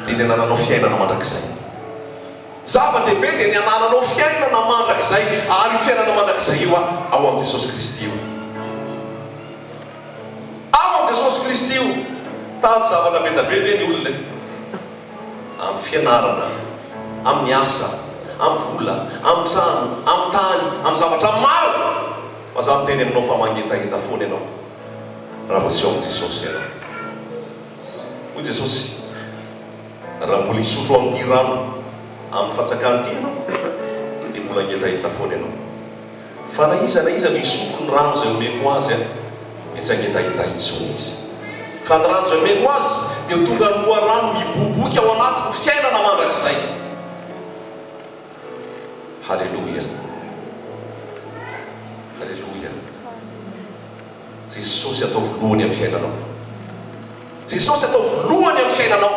dia ny anananao fiainana mandrakizay. Zava-dehibe dia ny anananao fiainana mandrakizay. Ary fiainana mandrakizay io ao amin'i Jesosy Kristy io. Ao amin'i Jesosy Kristy io. Tady zavatra be dia be ny olona amin'ny fianarana, amin'ny asa, amin'ny vola, amin'ny trano, amin'ny tany, amin'ny zavatra maro. Fa za miteny aminao fa mangetaheta foana ianao raha vao tsy ao amin'i Jesosy ianao. Hoy Jesosy, raha mbola hisotro amin'ity rano amin'ny fatsakany ity ianao dia mbola angetaheta foana ianao. Fa na iza no hisotro ny rano izay omeko azy dia tsy angetaheta intsony izy. Fa ny rano izay omeko azy dia tonga ny loharano miboboky ao anatiny fiainana mandrakizay. Halleluja. Halleluja. Jesosy atao voalohany amin'ny fiainanao. Jesosy atao voalohany amin'ny fiainanao.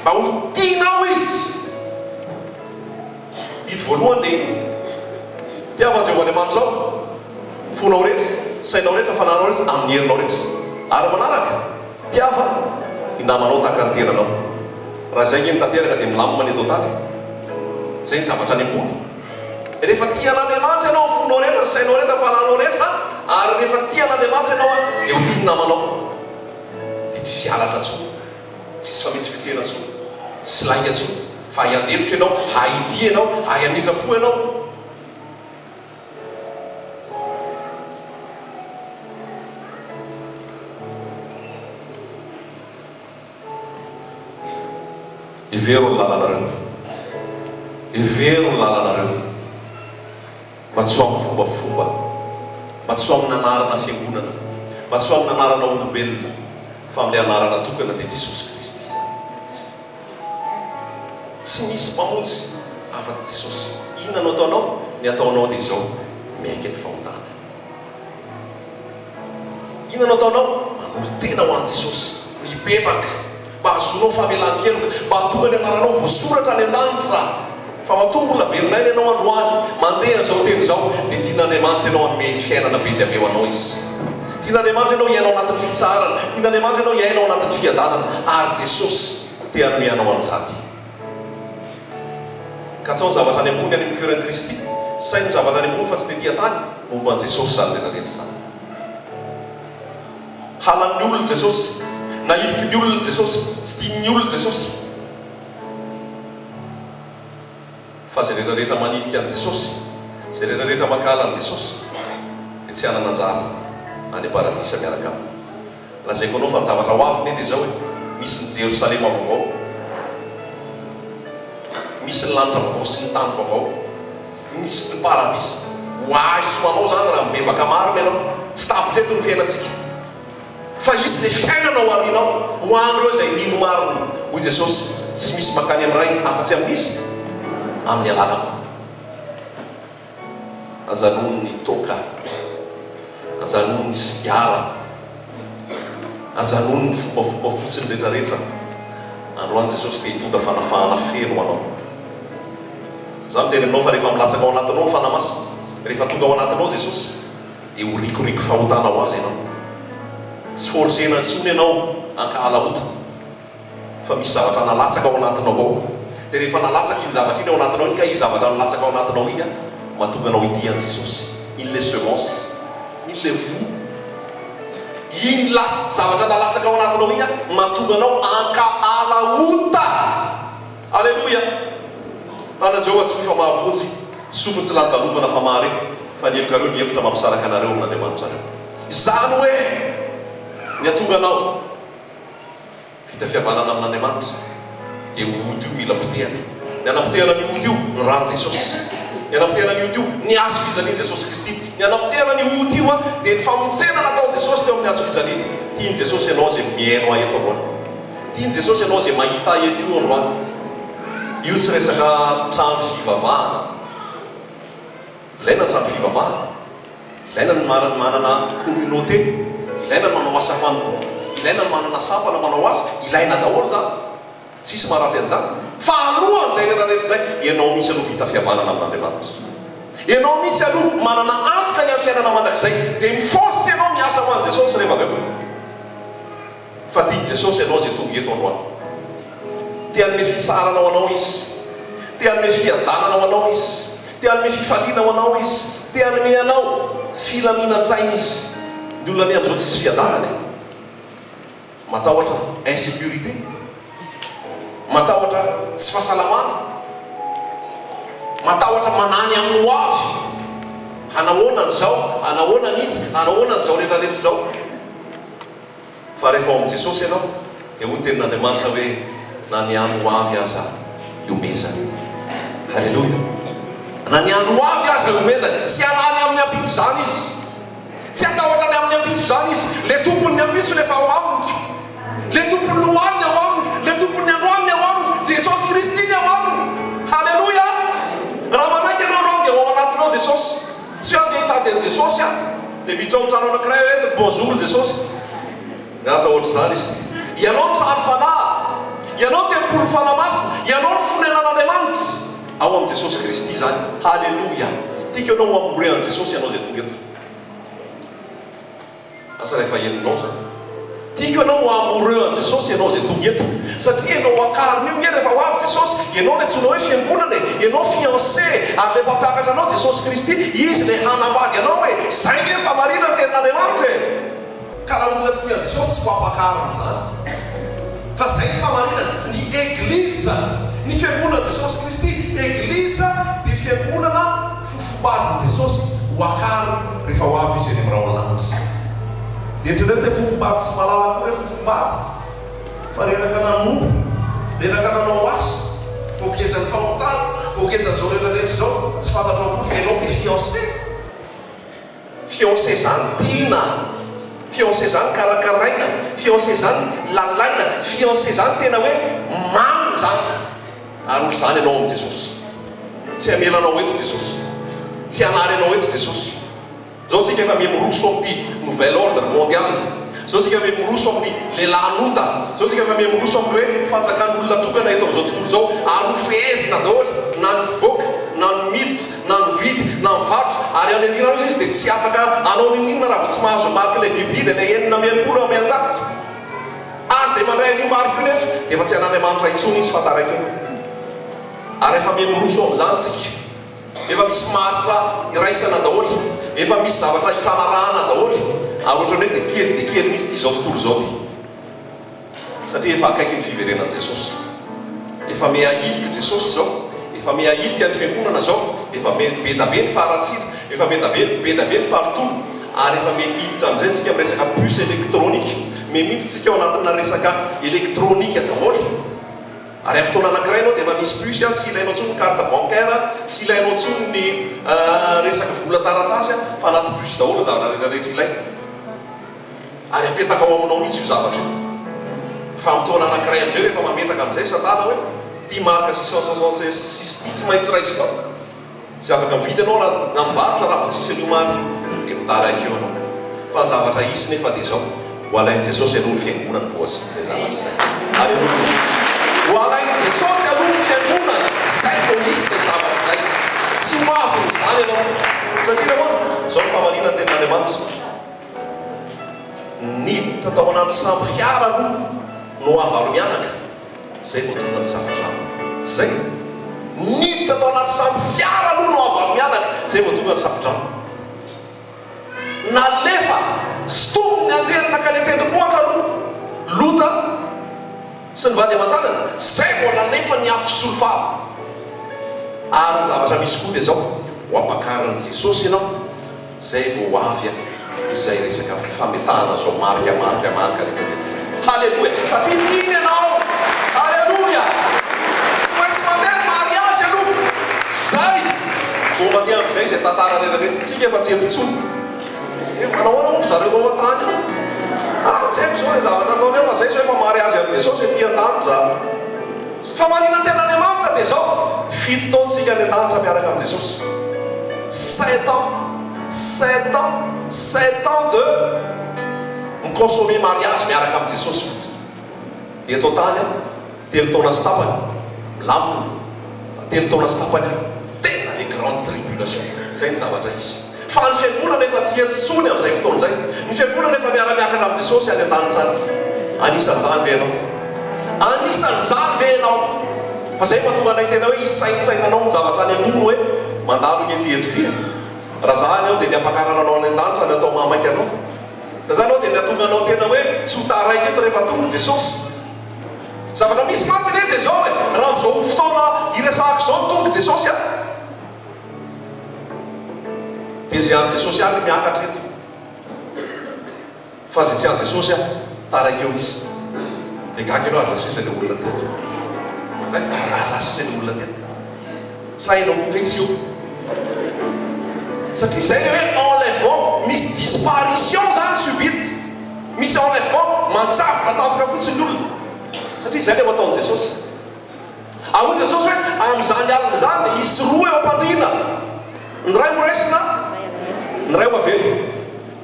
Mba ho tianao izy. Hity voalohany dia tiavan'i Andriamanitra ao fonao rehetra, sainao rehetra, fananao rehetra, amin'ny herinao rehetra. Ary manaraka tiava hinamanao tahaka ny tenanao. Raha izay ny tanteraka dia milamina ny eto tany. Zay ny zavatra any ambony. Rehefa tian'Andriamanitra ianao fonao rehetra, sainao rehetra, fananao rehetra, ary rehefa tian'Andriamanitra ianao dia ho tiany namanao. Dia tsisy halatra intsony, tsisy fametsifetsena intsony, tsisy laika intsony, fa hiandefitra ianao, hahitia ianao, hahianitra fo ianao. Ivero ny lalànareo, ivero ny lalànareo, mba tsy ho amin'ny fombafomba, mba tsy ho amin'ny anarana fiangonana, mba tsy ho amin'ny anarana olombelona, fa amin'ilay anarana tokana dia Jesosy Kristy zany. Tsy misy mamonjy afa-tsy Jesosy. Inona no ataonao? Ny ataonao dia izao, miaiky ny fahotana. Inona no ataonao? Manolo tena ho an'i Jesosy, mipepaka, mba hazonao famelan-keloka, mba hatonga ny anaranao voasoratra any an-danitra. Fa mahatonga olona velonay ianao androany mandeha an'izao teny izao dia tian'Andriamanitra ianao hanome fiainana be dia be ho anao izy. Tian'Andriamanitra ianao hiainao anatin'ny fitsarana, tian'Andriamanitra ianao hiainao anatin'ny fiadanana, ary Jesosy te hanome anao an'izany. Ka tsy ao ny zavatra any ambony any amin'ny toeran'i Kristy, sainy ny zavatra any ambony fa tsy dia tia-tany, momba an'i Jesosy zany rehetrarehetra zany. Halan'ny olona Jesosy, naivoky ny olona Jesosy, tsy tian'ny olona Jesosy. Fa zay rehetrarehetra manilika an'i Jesosy, zay rehetrarehetra makala an'i Jesosy dia tsy hanana anjara any am-paradisa miaraka aminy. Lazaiko anao fa ny zavatra ho avy dia izao hoe misy ny Jerosalema vaovao, misy ny lanitra vaovao sy ny tany vaovao, misy ny paradisa. Ho aiso anao zany raha mibebaka marina ianao, tsy tapitreto ny fiainantsika. Fa isy le fiainanao arinao ho an'ireo izay nino marina. Hoy Jesosy, tsy misy makany amin'iray afa-tsy amin'izy, amin'ny alalako. Ajanony ny toka, ajanony ny sigara, ajanony ny fombafomba fotsiny rehetrarehetra, androany Jesosy dia hitondra fanafahana feno anao. Za miteny aminao fa rehefa milatsaka ao anatinao ny fanamasina, rehefa tonga ao anatinao Jesosy dia ho rikoriko fahotana ho azy ianao. Tsy forsena intsony ianao hankahalaota, fa misy zavatra nalatsaka ao anatinao ao. Dia rehefa nalatsaka iny zavatra iny ao anatinao iny, ka iny zavatra nalatsaka ao anatinao iny mahatonga anao idiany Jesosy. Iny le semence, iny le vo, iny zavatra nalatsaka ao anatinao iny mahatonga anao hankahalaota. Alleluia. Tana Jehovah tsy fa mahavotsy, sofiny tsy landalovana fa mare, fa ny elokareo ny hevitra mampisaraka anareo amin'Andriamanitra reo. Izany hoe ny atonga anao vita fihavanana amin'Andriamanitra dia ody io mila potehana. Ny anapotehana ny ody io ny rano Jesosy. Ny anapotehana ny ody io ny azo fijaliany Jesosy Kristy. Ny anapotehana ny ody io dia ny famontsena nataony Jesosy teo amin'ny azo fijaliany. Tiany Jesosy ianao izay mihaino ahy eto androany. Tiany Jesosy ianao izay mahita eto io androany. Io tsy resaka trano fivavahana. Ilaina ny trano fivavahana. Ilaina ny manana communauté. Ilaina ny manao asa manompo. Ilaina ny manana sampana manao asa. Ilaina daholo zany. Tsisy maharatsy an'izany. Fa alohan'izay rehetrarehetra izay, ianao misy aloha vita fihavanana amin'Andriamanitra. Ianao misy aloha manana antoka ny amin'ny fiainana mandrakizay, dia miforce ianao miasa ho an'i Jesosy rehefa avy eo. Fa tia Jesosy ianao izay tonga eto androany. Tia hanome fitsaranao anao izy, tia hanome fiadananao anao izy, tia hanome fifalianao anao izy, tia hanome anao filaminan-tsaina izy. Ny olona amin'izao tsisy fiadanana e. Matahotra insécurité, matahotra tsy fahasalamana, matahotra manany amin'ny ho avy. Hanahoana an'izao, hanahoana n'itsy, hanahoana an'izao rehetrarehetra izao. Fa rehefa ao amin'i Jesosy ianao dia hoy ny tenin'Andriamanitra hoe na ny andro ho avy aza iomezany. Halleluja. Na ny andro ho avy aza iomezany. Tsy hanany amin'ny ampitso zany izy, tsy atahotrany amin'ny ampitso zany izy. Le tompony ny ampitso rehefa ao aminy, le tompony ny hoaniny ao aminy, le tompony ny androaniny ao aminy, Jesosy Kristy ny ao aminy. Halleluja. Raha manaiky ianao androany dia ao anatinao Jesosy. Tsy hoe andeha hitady an'i Jesosy dia miditra ao trano anankiray hoe bonjour Jesosy. Atahotra zany izy. Ianao trano fanahy, ianao tempolo fanamasina, ianao ny fonenan'Andriamanitra ao amin'i Jesosy Kristy zany. Halleluja. Tiako ianao amory an'i Jesosy ianao izay tonga eto. Asa rehefa helinao zany. Tiako ianao amory an'i Jesosy ianao izay tonga eto. Satria ianao akariny io nye rehefa ho avy Jesosy, ianao le antsoina hoe fiangonana, ianao fiancé amin'ilay mpampiakatra anao Jesosy Kristy. Izy le hanambady anao hoe izay nge fa marina ny tenin'Andriamanitra e. Ka raha olona tsy tia Jesosy tsy fampakarana zany. Fa zay ny famarinana, ny egliza, ny fiangonana Jesosy Kristy. Egliza dia fiangonana fofobadiny Jesosy ho akariny rehefa ho avy izy eny amin'ny rao anazy. Dia etrareo dia fofobady tsy malala koa hoe fofobady, fa renaka nanompo, renaka nanao asa, voakezany fahotana, voakezany zao rehetrarehetra zao, tsy fantatrao koa fianao hoe fiancé. Fiancé zany tiana, fiancé zany karakaraina, fiancé zany lalaina, fiancé zany tena hoe mamy zany. Ary olo zany ianao amin'i Jesosy. Tsy hamelanao eto Jesosy, tsy hanary anao eto Jesosy. Zao tsika efa miroso amin'ny nouvel ordre mondial. Zao tsika efa miroso amin'ny lehilahinota. Zao tsika efa miroso amin'ny hoe fanjakan'olona tokana eto amin'izao tontolo zao. Ary ho fehezina daholo, na ny voaka, na ny miditra, na ny vidy, na ny varotra. Ary any andirana izy dia tsy afaka anao ninina raha vao tsy mahazo marika ilay Biblia dia ilay enina ambiapolo amianjato. Ary zay mandray an'io marika io nefa dia efa tsy an'Andriamanitra intsony izy fa taraiky io. Ary efa miroso amin'izany tsika. Efa misy maritra iraisana daholo, efa misy zavatra ifanarahana daholo. Ary ohatrany hoe dia kely misy ty zao tontolo zao ty. Satria efa akaiky ny fiverenan'i Jesosy. Efa mihahilika Jesosy zao, efa mihahilika ny fiangonana zao, efa be da be ny faharatsina, efa be da be ny faharitoana. Ary efa miditra amin'izay tsika amin'ny resaka puce électronique. Miditra tsika ao anatina resaka électronique daholo. Ary amin'ny fotoana anankiray ianao dia efa misy puce tsy ilainao intsony ny carte bancaire, tsy ilainao intsony ny resaka vola taratasy fa anaty puce daholo zavatra rehetrarehetra ilaina. Ary apetaka ao aminao mihitsy io zavatra io. Fa amin'ny fotoana anankiray amin'izay rehefa mametraka amin'izay Satana hoe ty marika 666 ty tsy maintsy raisinao. Tsy afaka mividy ianao raha mivarotra raha vao tsisy an'io marika dia mitaraiky eo ianao. Fa zavatra isy nefa dia zao ho alain'i Jesosy aloha ny fiangonana voasy zay zavatra izay. Alleluia. mahazo izany ianao satria moa zao ny famarina tenin'Andriamanitra niditra tao anaty samby fiara no avalo mianaka zay vao tonga ny safodrano tsy zay niditra tao anaty samby fiara no avalo mianaka zay vao tonga ny safodrano nalefa stominy anjerina ka le tendrombohitra no lota sy ny vady aman-janany zay vao nalefa ny afisolofa ary zavatra misy koa dia zao ho ampakarany Jesosy ianao zay vao avy izay resaka fametahana zao marika rehefa zay. Halleluja satria tiany ianao halleluja tsy maintsy mandeha mariage aloha zay vao mandeha amin'izay zay tantara rehetrarehetra tsika efa tsy entintsony manao anao zareo ao an-tany tsy haiko zao le zavatra ataony eo fa zay zao efa mariage amin'ny Jesosy ety an-danitra famarina tenin'Andriamanitra dia zao fito taontsika any an-danitra miaraka amin'ny Jesosy 7 ans de miconsommer mariage miaraka amin'ny Jesosy fotsiny dia eto tany telo taona sy tapany milamina fa telo taona sy tapany tena le grande tribulation zay ny zavatra izy fa ny fiangonana efa tsy entintsony amin'izay fotoana zay ny fiangonana efa miara-miakatra amin'ny Jesosy any an-danitra any anisan'izany ve ianao anisan'izany ve ianao fa zay mahatonga anay tena hoe isaitsainanao ny zavatra any ambony hoe mandalo ny etiety raha zany ao dia ny ampakarana anao any an-danitra ny atao mamaika anao raha zany ao dia ny atonga anao tena hoe tsy ho taraiky eto rehefa tonga Jesosy zavatra misy matsy eny dia zao hoe raha am'izao fotoana iresahako zao tonga Jesosy a dia zay any Jesosy any miakatra eto fa zay tsy any Jesosy a taraiky eo izy dia gaky ianao ary lasesa le olona teto lasesa le olona teto sainao koa tsy io satria zay le hoe enlèvement misy disparition zany subite misy enlèvement mantsavona tapoka fotsiny olona satria zay le mataony Jesosy ahoy Jesosy hoe amin'izany alina zany dia isy roa eo am-pandriana ny ray moraisina ny ray mavelo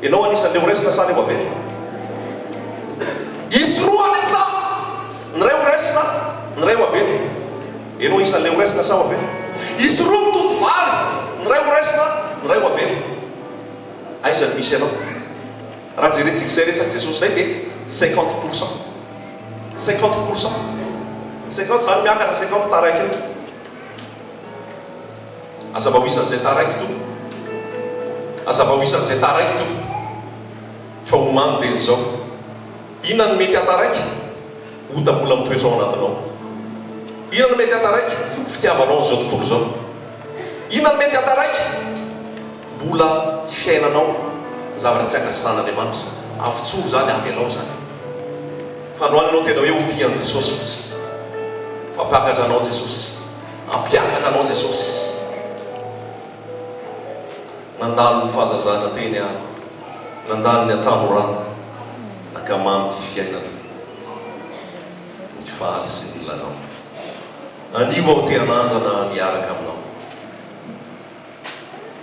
ianao anisan'le moraisina sa le mavelo isy roa any an-tsaha ny ray moraisina ny ray mavelo ianao isan'le moraisina sa mavelo isy roa mitoto vary ny ray moraisina ny ray mavelo aizany misy ianao raha jerentsika zay resaka Jesosy zay dia 50% 50 zany miakatra 50 taraiky eo azava ho isan'izay taraiky tompo azava ho isan'izay taraiky tompo fa homany be n'izao inona ny mety ataraiky otambola mitoetra ao anatinao inona ny mety ataraiky fitiavanao zao tontolo zao inona ny mety ataraiky mbola fiainanao zavatra tsy akasiran'Andriamanitra avitsoro zany avy anao zany fandroany anao tena hoe ho tian'i Jesosy fotsiny mampiakatra anao Jesosy ampiakatra anao Jesosy nandalo ny fahazazana teny a nandalo ny atano rano nakamamy ty fiainana ny faly sy ny lanao anio aho te hanandrana niaraka aminao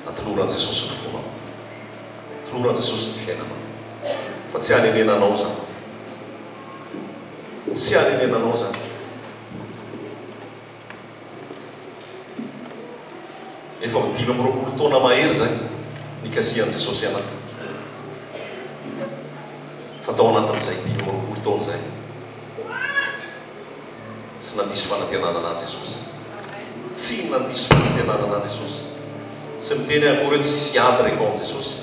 natoloran Jesosy ny fonao toloran Jesosy ny fiainanao fa tsy hanenenanao zany tsy hanenenanao zany efa 5 taona mahery zay nikasihan Jesosy anaka fa tao anatin'izay 5 taona zay tsy nandisy fanantenana ana Jesosy tsy nandisy fanantenana ana Jesosy tsy miteny akory hoe tsisy ady rehefa ao Jesosy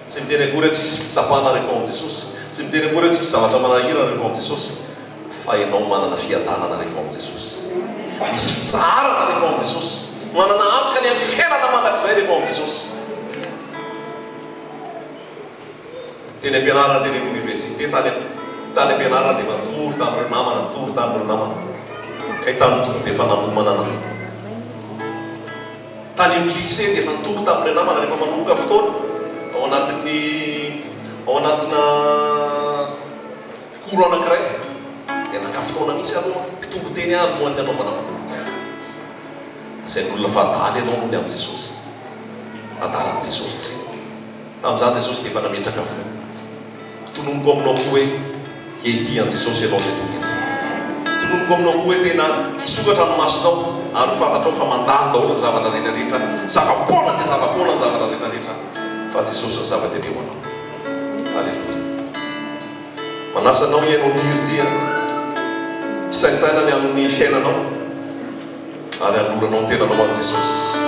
tsy miteny akory hoe tsisy fitsapana rehefa ao Jesosy tsy miteny akory hoe tsisy zavatra manahirana rehefa ao Jesosy fa ianao manana fiadanana rehefa ao Jesosy misy fitsarana rehefa ao Jesosy manana antoka ny amin'ny fiainana manak'izay rehefa ao Jesosy teny am-pianarana teny université tany am-pianarana dia matory tamin'ireo namana mitory tamin'ireo namana kay tany tory dia efa nanomana anahy tany amin'ny lycée dia efa nitory tamin'ireo namana rehefa manomboka fotoana ao anatina koro anankiray dia naka fotoana misy aloha mpitory teny any moan'ny anaovana koro zay n'olona fa adaly ianao nohony amin'i Jesosy adaly an'i Jesosy tsy tamin'izany Jesosy dia efa nametraka fo tonomiko aminao koa hoe hiety an'i Jesosy ianao zay toky eto tononiko aminao koa hoe tena hisokatra ny masonao ary fantatrao fa mandalo daholo ny zavatra rehetrarehetra zava-poana dia zava-poana ny zavatra rehetrarehetra fa Jesosy ny zava-dehibe ho anao. Aleluia. Manasanao ianao tiry tia fisaintsainany amin'ny fiainanao ary anoranao ny tenanao ho an'i Jesosy.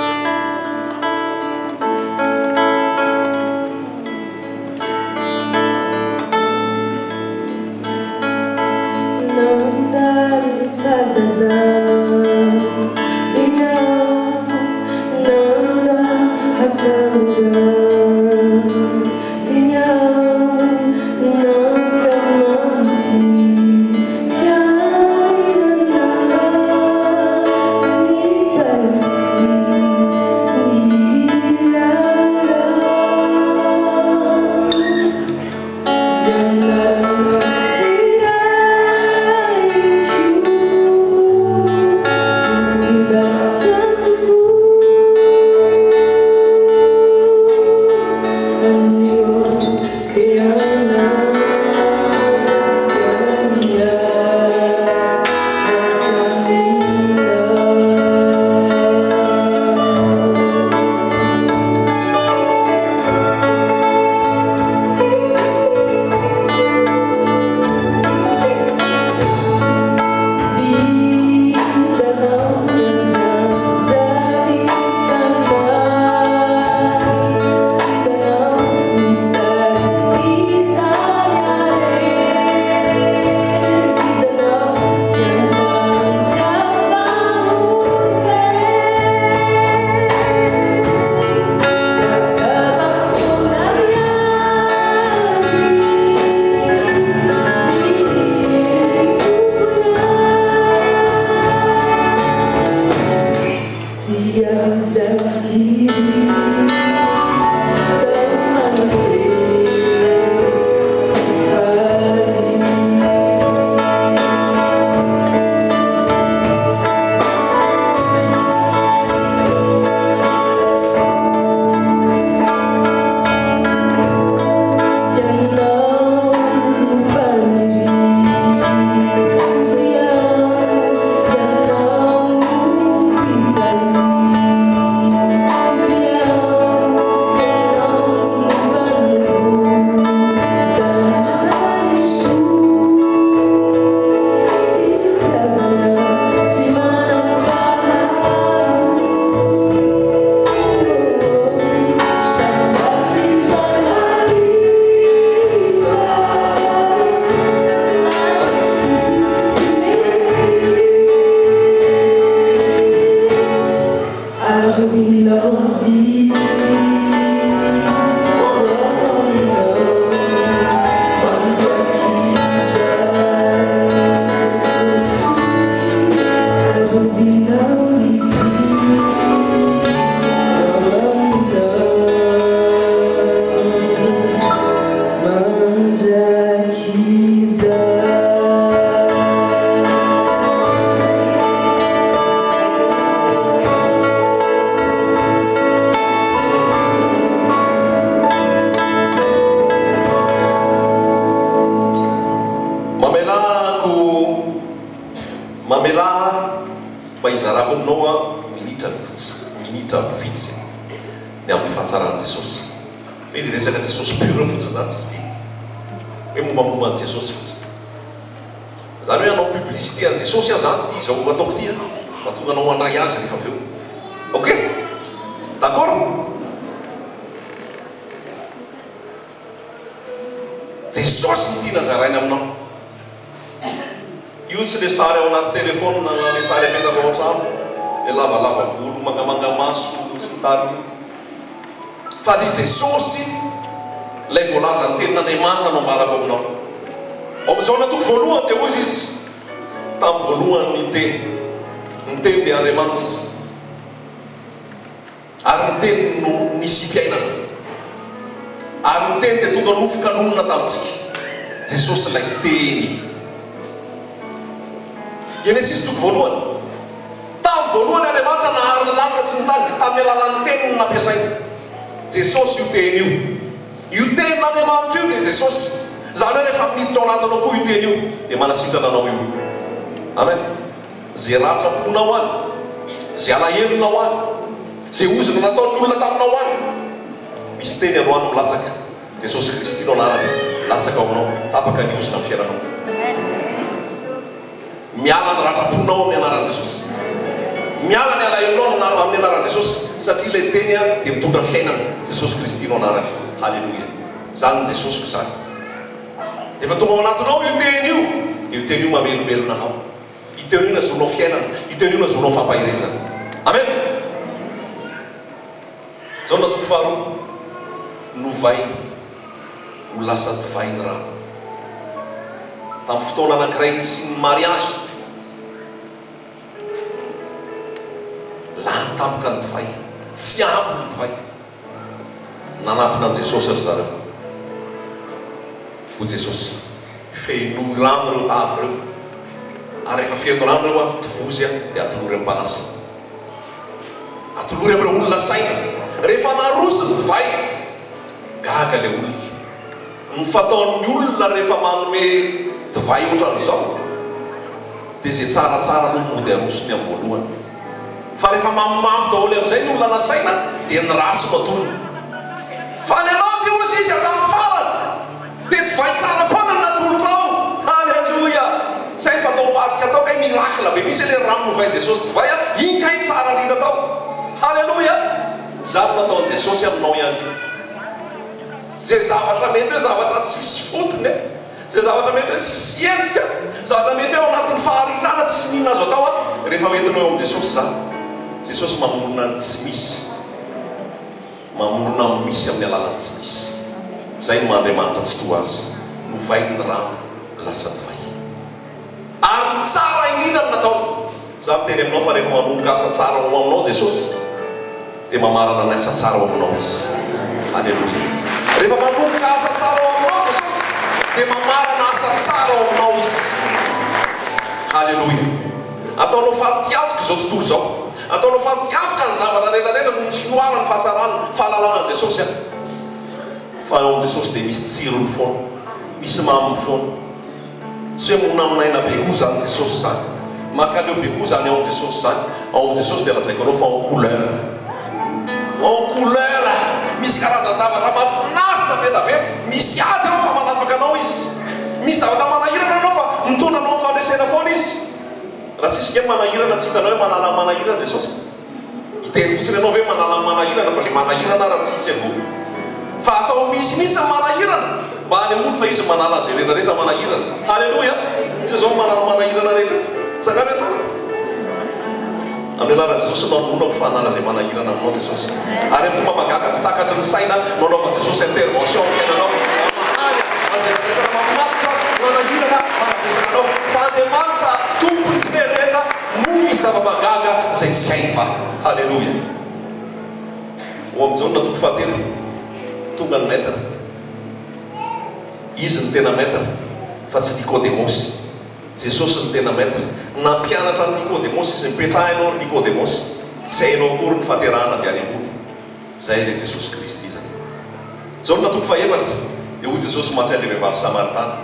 Genesis tuh voalohany. Tamin'ny voalohany Andriamanitra nahary ny lanitra sy ny tany tamin'ny alalan'ny teniny nampiasainy. Jesosy io teny io. Io tenin'Andriamanitra io dia Jesosy. Zany hoe rehefa miditra ao anatinao koa io teny io dia manasitrana anao io. amen. Zay ratraponao any, zay alahelonao any, zay ozona nataon'ny olona taminao any, misy teny androany milatsaka. Jesosy Kristy no anarany latsaka ao aminao, tapaka ny ozona amin'ny fiainanao. Miala ny ratraponao amin'ny anaran'i Jesosy, miala ny alahelonao amin'ny anaran'i Jesosy, satria ilay teny dia mitondra fiainana. Jesosy Kristy no anarany. Halleluja. Zany ny Jesosiko zany. Efa tonga ao anatinao io teny io, io teny io mamelombelona anao, io teny io nazonao fiainana, io teny io nazonao fampahirezana. Amen. Zao na toko faharoa, novainy ho lasa divainy rano. Tamin'ny fotoana anankiray nisy ny mariage, lany tampoka ny divay, tsy ampy ny divay. Nanatona an'i Jesosy ry zareo. Ho Jesosy feno rano reo tavy reo, ary rehefa feno rano reo tivozy dia atolory amin'ny mpanasa, atolory amin'ireo olona saina. Rehefa narosy ny divay, gaga le olona. Ny fataon'ny olona rehefa manome divay ohatran'izao dia zay tsaratsara no mody arosony amin'ny voalohany, fa rehefa mamimamy daholo amin'izay ny olona nasaina dia ny ratsy matony. Fa ny anao dia ozy izy hatramin'ny farany dia divay tsara foana ny natolotrao. Halleluja. Tsy hay fatao patika atao kay mirakla be misy le rano novay Jesosy divay, iny kay tsara indrindra tao. Halleluja. Zany nataon'i Jesosy aminao ihany. Zay zavatra mety hoe zavatra tsisy fotony, zay zavatra mety hoe tsisy endrika, zavatra mety hoe ao anatin'ny faharitrana tsisy ninona azo atao, rehefa hoentinao eo amin'ny Jesosy zany, Jesosy mamorona ny tsy misy, mamorona ny misy amin'ny alalany tsy misy. Zay no Andriamanitra tsy toa azy, novainy rano lasa divay. Ary tsara indrindra ny nataony. Zaho miteny aminao fa rehefa manomboka asa tsara ao aminao Jesosy, dia mamarana ny asa tsara ao aminao izy. Halleluja. Rehefa manomboka asa tsara ao aminao Jesosy, dia mamarana asa tsara ao aminao izy. Halleluja. Ataonao fatiatoka izao tontolo izao, ataonao fatiatoka ny zavatra rehetrarehetra no ny finoarana ny fahatsarana, fahalalana Jesosy any. Fa ao amin'i Jesosy dia misy tsirony foana, misy maminy foana. Tsy hoe monina aminaina be koa zany Jesosy zany, makaleo be koa zany ao amin'i Jesosy zany. Ao amin'i Jesosy dia lazaiko anao fa en couleur, en couleur. Misy karazana zavatra mahafinaritra be da be, misy aby ao fa manafaka anao izy, misy zavatra manahirana anao fa mitondra anao fandresena foana izy. Raha tsisy ke manahirana, tsy hitanao hoe manala manahirana Jesosy. Hiteny fotsiny anao hoe manala manahirana, fa le manahirana raha tsisy akoho. Fa atao misy mihitsy ny manahirana mba any olo fa izy manala zay rehetrarehetra manahirana. Halleluja. Izy zao manala manahirana rehetrarehetra, sakany atao amin'ny anaran'i Jesosy mamonako fa hanala zay manahirana aminao Jesosy. Ary fomba magaga tsy takatry ny saina nanaova Jesosy intervention amin'ny fiainanao, mamahany azay rehetra mamatotra manahirana manavesana anao. Fa Andriamanitra tompony rehetrarehetra no misy zava-magaga zay tsy hainy fa. Halleluja. Ho amin'izao na toko fahatelo, tonga ny maître. Izy ny tena maître fa tsy Nicodémosy. Jesosy ny tena maître. Nampianatra ny Nicodémosy izy mipetrahanao ry Nicodémosy, tsy hainao akory ny fahaterahana avy any ambony. Zay le Jesosy Kristy zay. Zao na toko fahaefatra dia hoy Jesosy mahatsy an'ilay vehivavy Samaritana,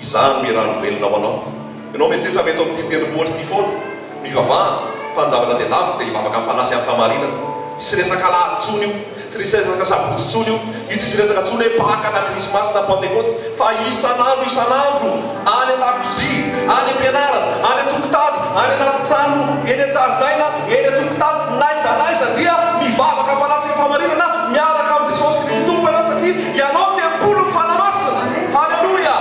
izany miarano velona ho anao. Ianao mieritreritra mety ao amin'ity tendrombohitra ity foana, mivavahana fa ny zavatra tedaviko dia hivavaka amin'ny fanasy amin'ny fahamarinana. Tsisy resaka lahady-tsony io, tsy resaka sabotsy-tsony io, io tsisy resaka tsony hoe Pâques na Krismasy na Pentecôte, fa isan'andro isan'andro, any an-dakozia, any am-pianarana, any an-tokotany, any anaty trano, eny an-jaridaina, eny an-tokotany, naiza naiza dia mivavaka fanasy amin'ny fahamarinana, miaraka amin'ny Jesosy Kristy tompo ianao satria ianao tempolo ny fanamasina. Halleluja.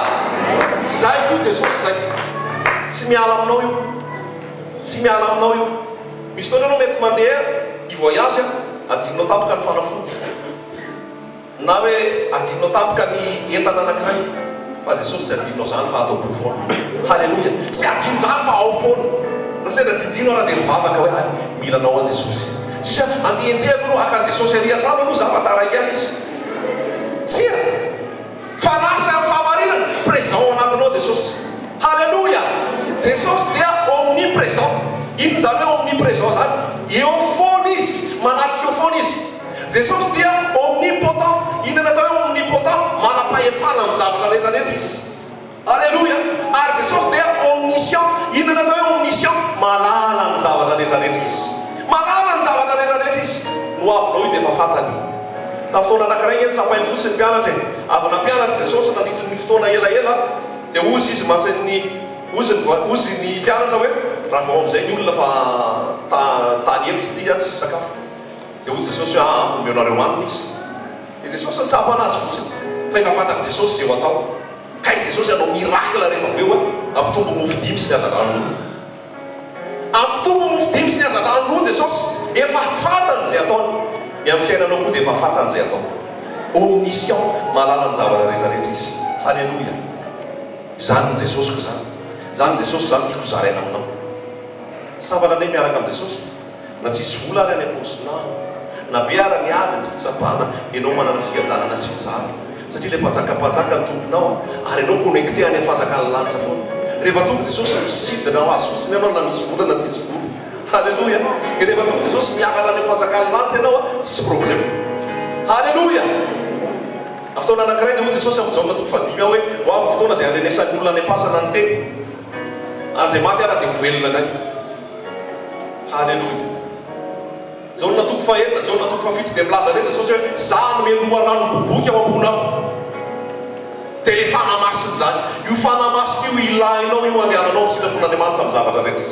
Zay koa Jesosy zay. Tsy miala aminao io, tsy miala aminao io. Misy fotoana ianao mety mandeha voyage, adinonao tampoka ny fanafody, na hoe adinonao tampoka ny entana anankiray, fa Jesosy tsy adinonao zany fa atao bo foana. Halleluja. Tsy adino zany fa ao foana. Nasena didino raha dia mivavaka hoe milanao an Jesosy. Tsisy andienjehako no aka Jesosy ary an-trano no zava-taraiky any izy. Tsia fa lasa amin'ny fahamarinana présent ao anatinao Jesosy. Halleluja. Jesosy dia omniprésent. Ino zany hoe omniprésent zany? Eo foana izy, manatrika eo foana izy. Jesosy dia omnipotent. Ino natao hoe omnipotent? Manam-pahefana amin'ny zavatra rehetrarehetra izy. Alleluia. Ary Jesosy dia omniscient. Inona natao hoe omniscient? Malala ny zavatra rehetrarehetra izy. Malala ny zavatra rehetrarehetra izy. No avinao io dia efa fantany. Ta fotoana anankiray eny sampainy fotsiny mpianatra eny. Avy nampianatra Jesosy nandritry ny fotoana elaela dia ozy izy masin'ny ozy ny mpianatra hoe raha vao amin'izay ny olona fa tany hevitra ty tsisy sakafo. Dia ozy Jesosy hoe omenareo hanina izy. Dia Jesosy nitsapa anazy fotsiny fa efa fantatry Jesosy zay ho atao. Ka Jesosy anao miracle rehefa avy eo ampitombo mofo dimy sy ny hazan-dranono. Ampitombo mofo dimy sy ny hazan-dranono Jesosy efa fantany zay ataony. Ny amin'ny fiainanao koa dia efa fantany zay atao. Omniscient, malala ny zavatra rehetrarehetra izy. Halleluia. Zany ny Jesosy ko zany. Zany Jesosy zany tiako zaraina aminao. Sambana anay miaraka amin'ny Jesosy. Na tsisy vola ary any am-paosina, na be ara ny ady ny fitsapana, ianao manana fiadanana sy fitsara. Satria ilay mpanjakapajaka ny tomponao ary ianao connecté any fanjakan'ny lanitra foana. Rehefa tonga Jesosy misidina ho azy fotsiny ianao na misy vola na tsisy vola. Halleluia. Ke rehefa tonga Jesosy miakatra any fanjakan'ny lanitra ianao tsisy problème. Halleluia. Fotoana anankiray dia hoy Jesosy amin'ny jaona toko fadimy hoe ho avy fotoana izay andrenesan'ny olona any am-pasana ny teny. Ary izay maty ara dia ho velona indray. Halleluia. Jaona toko fahenina, jaona toko fafito dia milaza indray Jesosy hoe zaho no mialoha rano boboky ao ambonao. Dia ilay fanamasiny zany. Io fanamasiny io ilainao io andehananao ny sitrapon'Andriamanitra amin'ny zavatra rehetra.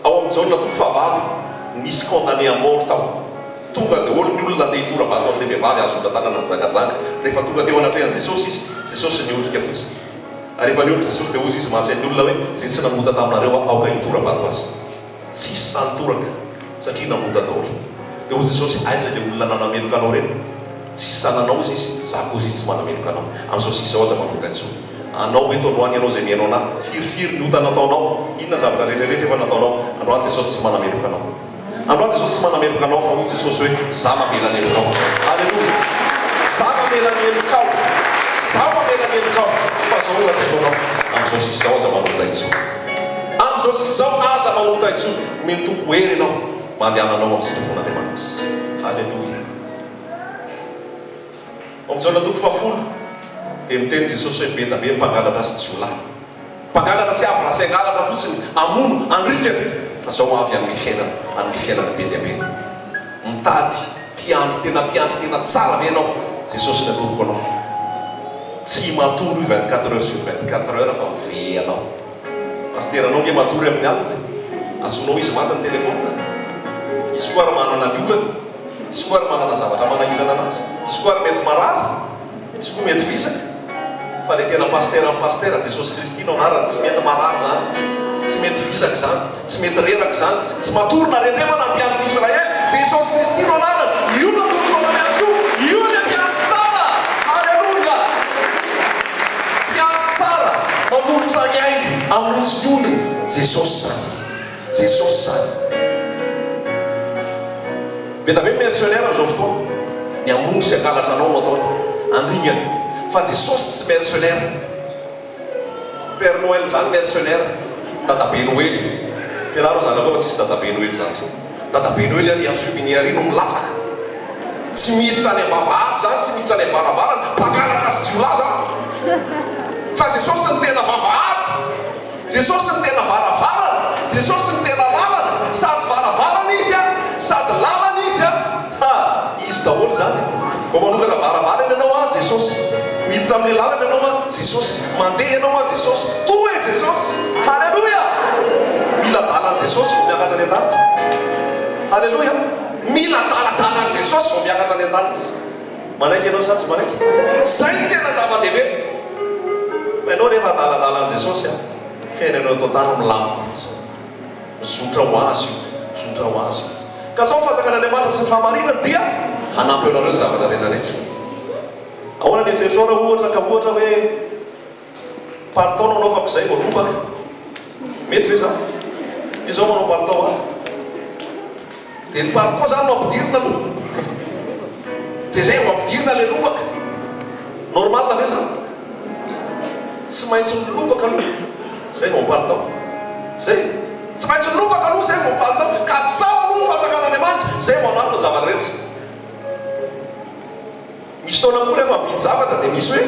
Ao amin'ny jaona toko fahavalo nisy condamné à mort tao. Tonga dia olo ny olona andeha hitora-bato amin'ilay vehivavy azo olona tanana nijangajanga. Rehefa tonga teo anatrehan'i Jesosy izy, Jesosy niondrika fotsiny. Ary rehefa niondrika Jesosy dia ozy izy mahasain'ny olona hoe zay tsy namota taminareo aoka hitora-bato azy. Tsisy sanitoraka satria namota daholo. Dia hoy Jesosy aiza ilay olona nanameloka anao reny? Tsisy sananao izy izy, za kozy izy tsy manameloka anao. Amin'izao sisa aza manota intsony. Anao eto androany ianao zay mihainao na firifiry ny ota nataonao. Inona zavatra rehetrarehetra efa nataonao? Androany Jesosy tsy manameloka anao. Androany Jesosy tsy manameloka anao fa hoy Jesosy hoe za mamela ny helokao. Alleluia. Za mamela ny helokao. Za mamela ny helokao. Fa zao lazainao amin'izao sisa aza manota intsony. Amin'izao sisa aza manota intsony. Mitoko hery ianao mandehananao amin'ny sitrapon'Andriamanitra. Halleluia. Amin'izao natoko fafolo dia miteny Jesosy hoe be da be mpangalatra sy jiolahy. Mpangalatra tsy avy raha sy angalatra fotsiny amono andrikany fa zao avy amin'ny fiainana be dia be. Mitady mpiandry tena tsara ve ianao? Jesosy natoroko anao. Tsy matoro io 24 heures sur 24 heures fa mive anao. Pasteranao nge matory amin'ny alina. Azonao izy maty ny telefona. Izy koa ary manana ny olana. Izy koa ary manana zavatra manahirana anazy. Izy koa ary mety marary. Izy koa mety visaka. Fa ilay tena pastera amin'ny pastera Jesosy Kristy no anarany tsy mety marary zany. Tsy mety visaka zany. Tsy mety reraka zany. Tsy matory na rendremana ny mpian'ny Israely. Jesosy Kristy no anarany. Io no atoroko anao ihany koa. Io no mpian'ny tsara. Halleluia. Mpian'ny tsara. Mamolotra ny ainy. Amontsy ny ondry. Jesosy zany. Jesosy zany. Be da be mercenaire amin'izao fotoana. Ny amono sy angalatra anao no ataony. Andriany. Fa Jesosy tsy mercenaire. Père Noël zany mercenaire. Tatabe Noël. Pialaro zany koa fa tsisy tatabe Noël zany so. Tatabe Noël ary amin'ny souvenir no milatsaka. Tsy miditra any vavahady zany, tsy miditra any varavarana, mpangalatra sy jiolahy zany. Fa Jesosy ny tena vavahady. Jesosy ny tena varavarana. Jesosy ny tena lalana. Sady varavarana izy sady lalana izy izy daholo zany. Vao manokana varavarana ianao Jesosy. Miditra amin'ny lalana ianao Jesosy. Mandeha ianao Jesosy. Toy Jesosy. Halleluia. Mila dalan'i Jesosy vao miakatra any an-danitra. Halleluia. Mila daladala an' Jesosy vao miakatra any an-danitra. Manaiky ianao sa tsy manaiky? Zay ny tena zava-dehibe. Fa ianao rehefa daladala an' Jesosy fiainanao atao tany milamina fotsiny. Mizotra ho azy io. Mizotra ho azy io. Ka sao fahazakan'Andriamanitra sy ny fahamarinana dia hanampy anareo zavatra rehetrarehetra. Ahoana ny eritreritro raha ohatra ka ohatra hoe palitao nanaovako izay vao lobaka. Mety ve zany? Izao manao palitao ato. Dia ny palitao zany no ampidirina aloha. Dia zay no ampidirina ilay lobaka. Normal ve zany? Tsy maintsy ny lobaka aloha. Zay no palitao. Zay. Tsy maintsy ny lobaka aloha zay no palitao. Ka tsao aloha fahazakan'Andriamanitra. Zay no anampy ny zavatra rehetra. Misy taona koa rehefa mividy zavatra dia misy hoe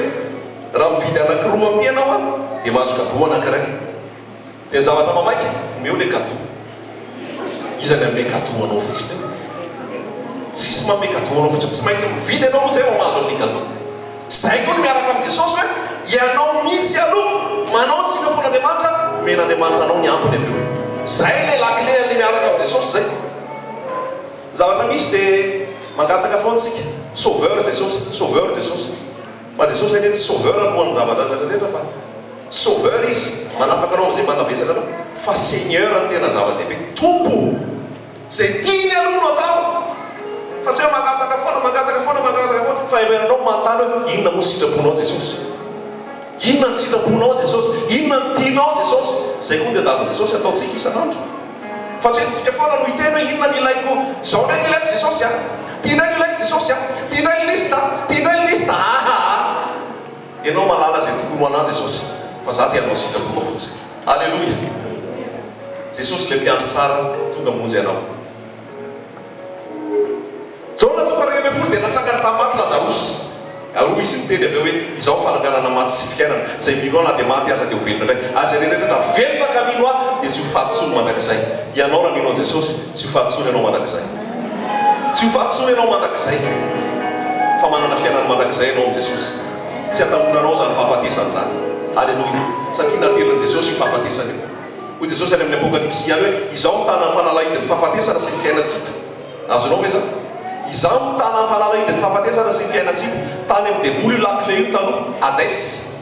raha mividy anankiroa amin'ity ianao a dia mahazo gâteau anankiray. Dia zavatra mamaiky meo le gâteau. Izany amin'le gâteau anao fotsiny. Tsisy manome gâteau anao fotsiny, tsy maintsy mividy ianao zay vao mahazo amin'le gâteau. Zay koa no miaraka amin'ny Jesosy hoe ianao mihitsy aloha manao ny sitrapon'Andriamanitra, omen'Andriamanitra anao ny ampiny avy eo. Zay le lakile miaraka amin'ny Jesosy zay. Zavatra misy dia mangataka foana tsika. Sauveur Jesosy, sauveur Jesosy. Fa Jesosy zany tsy sauveur alohan'ny zavatra rehetra fa sauveur izy, manafaka anao amin'izay manavesana anao. Fa Seigneur ny tena zava-dehibe, tompo. Zay tiany aloha no atao. Fa tsy hoe mangataka foana, mangataka foana, mangataka foana. Fa iveranao manontany hoe inona moa sitraponao Jesosy? Inona ny sitraponao Jesosy? Inona ny tianao Jesosy? Zay koa ny tadiavin'i Jesosy ataontsika isan'andro. Fa tsy hoe tsika foana no hiteny hoe inona ny ilaiko, zao ndray ny ilaiko Jesosy a. Tiandray ny ilaiko Jesosy a. Tiandray ny lista, tiandray ny lista. Ianao malala zay tokony ho ananjy Jesosy. Fa za te hanao sitraponao fotsiny. Alleluia. Jesosy le mpiandry tsara tonga monjy ianao. Jaona tao faran'ny 12 dia natsangana tamin'ny maty Lazarosy. Aroa izy niteny avy eo hoe izao fananganana maty sy fiainana. Zay mino na dia maty aza dia ho velona ndray. Aza rehetrarehetra velona ka mino dia tsy ho fatintsony mandrakizay. Ianao raha mino Jesosy tsy ho fatintsony ianao mandrakizay. Tsy ho fatintsony ianao mandrakizay. Fa manana fiainana mandrakizay ianao amin'ny Jesosy. Tsy atahoranao zany fahafatesana zany. Alleluia. Satria natelin'i Jesosy io fahafatesana io. Hoy Jesosy any amin'ny Apokalipsy ihany hoe izaho mitana fanalahidiny fahafatesana sy ny fiainatsika. Azonao ve zany? Izaho mitana fanalahidiny fahafatesana sy ny fiainatsika. Tany amin'ny devoly io lakile io taloha adesy.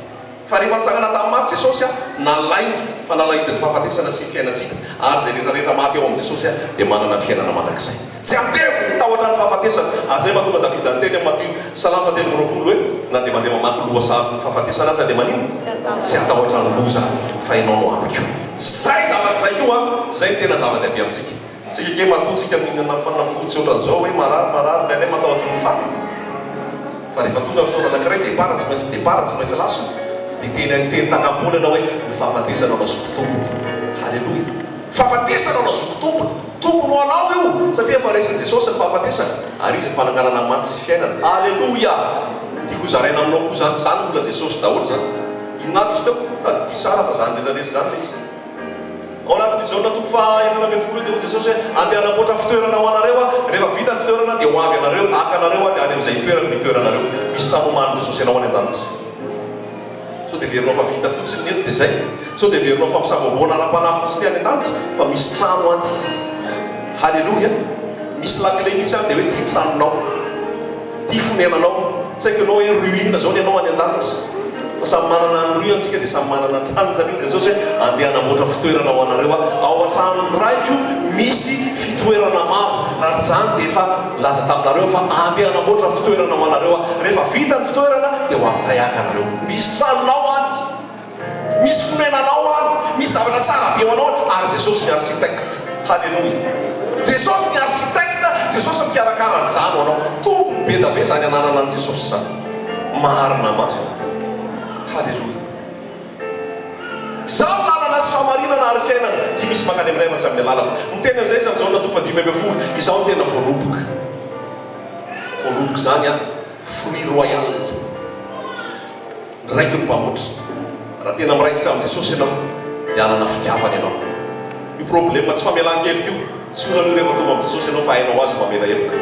Fa rehefa nitsangana tamin'ny maty Jesosy a nalaiky fanalahidiny fahafatesana sy ny fiainatsika. Ary zay rehetrarehetra maty eo amin'ny Jesosy a dia manana fiainana mandrakizay. Tsy amtevo mitahotra ny fahafatesana. Ary zay mahatonga Davida niteny amin'ny Matteo 7:20 hoe na dia mandeha mamaky lohasary ny fahafatesana aza dia manino? Tsy atahotra ny loza fa ianao no amiko. Zay zavatra zay io a, zay ny tena zava-dehibe amintsika. Tsika ke matotsika mihinana fanafody ohatran'izao hoe marary ndraindray matahotra ny faty. Fa rehefa tonga fotoana anankiray départ tsy maintsy départ tsy maintsy laso. Dia teny takam-polana hoe ny fahafatesana anao zoky tompony. Halleluia. Fahafatesana anao zoky tompony. Tompony ho anao io satria efa raisin'i Jesosy ny fahafatesana. Ary izy ny fananganana maty sy fiainana. Halleluia. Tiako zaraina aminao koa zany. Zany mbola Jesosy daholo zany. Inona avy izy teo? Tadidio sara fa zany rehetrarehetra zany le izy. Ao anatin'izao natoko fa 11 dia Jesosy hoe andeha hanamboatra fitoerana ho anareo a. Rehefa vita ny fitoerana dia ho avy anareo, aka anareo a dia any amin'izay toerana ny toeranareo. Misy trano oman'ny Jesosy ianao any an-danitra. So dia verinao fa vita fotsiny ny eto dia zay. So dia verinao fa misavoaboana ara-panahy fotsiny any an-danitra. Fa misy trano any. Halleluia. Misy lakile mihitsy any dia hoe ty tranonao, ty fonenanao. Tsy haiko ianao hoe ruine zao ny ianao any an-danitra. Samy manana ny ruine antsika dia samy manana ny tranony satria Jesosy hoe andeha hanamboatra fitoerana ho anareo a. Ao an-tranony raiko misy fitoerana maro. Raha zany dia efa laza taminareo fa andeha hanamboatra fitoerana ho anareo a. Rehefa vita ny fitoerana dia ho avy aka anareo. Misy tranonao any, misy fonenanao any, misy zavatra tsara be anao ary Jesosy ny architecte. Halleluia. Jesosy ny architecte, Jesosy mikarakara an'izany ho anao. Tompo be da be zany ananana an Jesosy zany. Marina mafy. Halleluia. Zaho lalana sy famarinana ary fiainana tsy misy makany amin'ray fa tsy amin'ny lalako. Miteny amin'izay izy amin'izao natoko 5:10 izaho ny tena voaloboka. Voaloboka zany a fruit royal. Raiky ny mpamotra. Raha tena miraikitra amin'ny Jesosy ianao dia hanana fitiavana ianao. Io problema tsy famelan-keloka io. Tsy ho an'io rehefa tonga amin'ny Jesosy ianao fa hainao azy mamela heloka.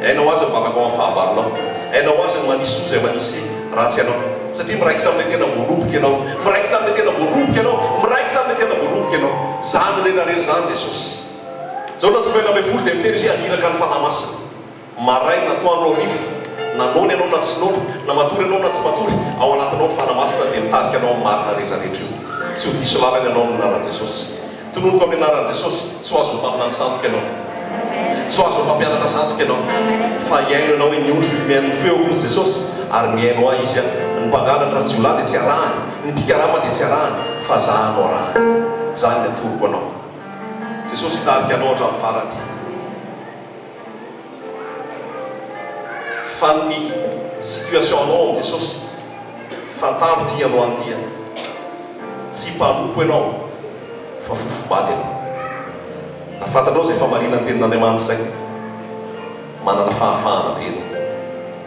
Hainao azy mivavaka ao amin'ny fahavaronao. Hainao azy manisy soa izay manisy ratsy ianao. Satria miraikitra amin'ilay tena voaloboka ianao. Miraikitra amin'ilay tena voaloboka ianao. Miraikitra amin'ilay tena voaloboka ianao. Zany rehetrarehetra zany Jesosy. Zao natoko 12 dia miteny izy haniraka ny fanahy masina. Maray natoandro hariva. Nanony ianao na tsy nony, na matory ianao na tsy matory. Ao anatinao ny fanahy masina dia mitarika anao amin'ny marina rehetrarehetra io. Tsy ho diso lalana ianao amin'ny anaran'i Jesosy. Tononoko amin'ny anaran'i Jesosy, tsy ho azo mpaminany sandoka ianao. Tsy ho azo mpampianatra sandoka ianao. Fa iaino ianao hoe niondro mihain'ny feo kozy Jesosy ary mihaino ahy izy a. Ny mpangalatra sy jiolahy dia tsy arahany, ny mpikarama dia tsy arahany, fa zahanao arahany. Zany ny atoroko anao. Jesosy hitarika anao hatramin'ny farany. Fa ny situation anao amin'ny Jesosy fantaro ty androany ty a. Tsy mpanompo ianao fa fofobady ianao. Nafantatrao zay famarina ny tenin'Andriamanitra zay. Manana fahafahana be ianao.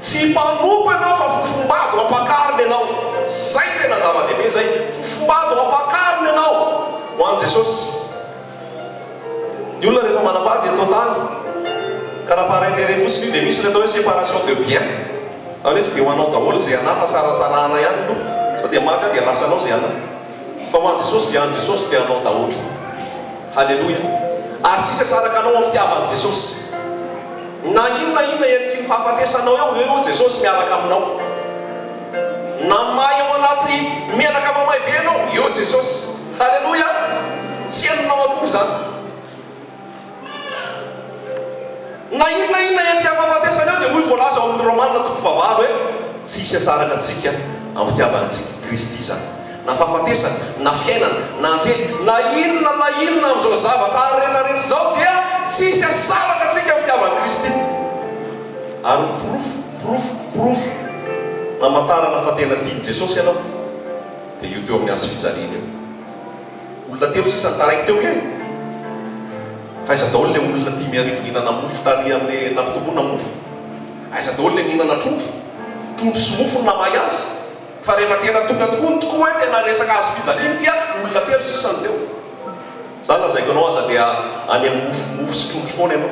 tsy mpanompo ianao fa fofombady ampakariny ianao. Zay tena zava-dehibe zay, fofombady ampakariny ianao ho an'i Jesosy. Ny olona rehefa manambady atao tany ka raha par intérêt fotsiny io dia misy le atao hoe séparation de bien. Ao hoe tsy dia ho anao daholo zay ana fa sarasarahana ihany no sao dia maka dia lasanao zay ana. Fa ho an'i Jesosy, dia an'i Jesosy dia anao daholo. Halleloia. Ary tsisy asaraka anao amin'ny fitiavan'i Jesosy. Na inona endriky ny fahafatesanao eo Jesosy miaraka aminao. Na may ao anaty menaka mamay be anao, eo Jesosy. Halleloia. Tsy hainonao akory zany. Na inona endriky ny fahafatesana eo dia hoy voalaza ao amin'ny Romanina 9 hoe tsisy asaraka antsika amin'ny fitiavantsika Kristy zany. Na fahafatesana, na fiainana, na anjely, na inona amin'izao zavatra rehetrarehetra zao dia tsisy asaraka antsika amin'ny fitiavan'i Kristy. Ary proof namantarana fa tena tiany Jesosy ianao dia io teo amin'ny azo fijaliana io. Olona telo sisa taraiky teo ke fa aiza daholo le olona 10,000 nihinana mofo tary amin'ny nampitomboana mofo. Aiza daholo le nihinana trondro sy mofo no namay azy. Fa rehefa tena tonga tokoa hoe tena resaka azo fijaliana dia olona telo sisany teo. Zany lazaiko anao aza dia any amin'ny mofo sy trondro foana ianao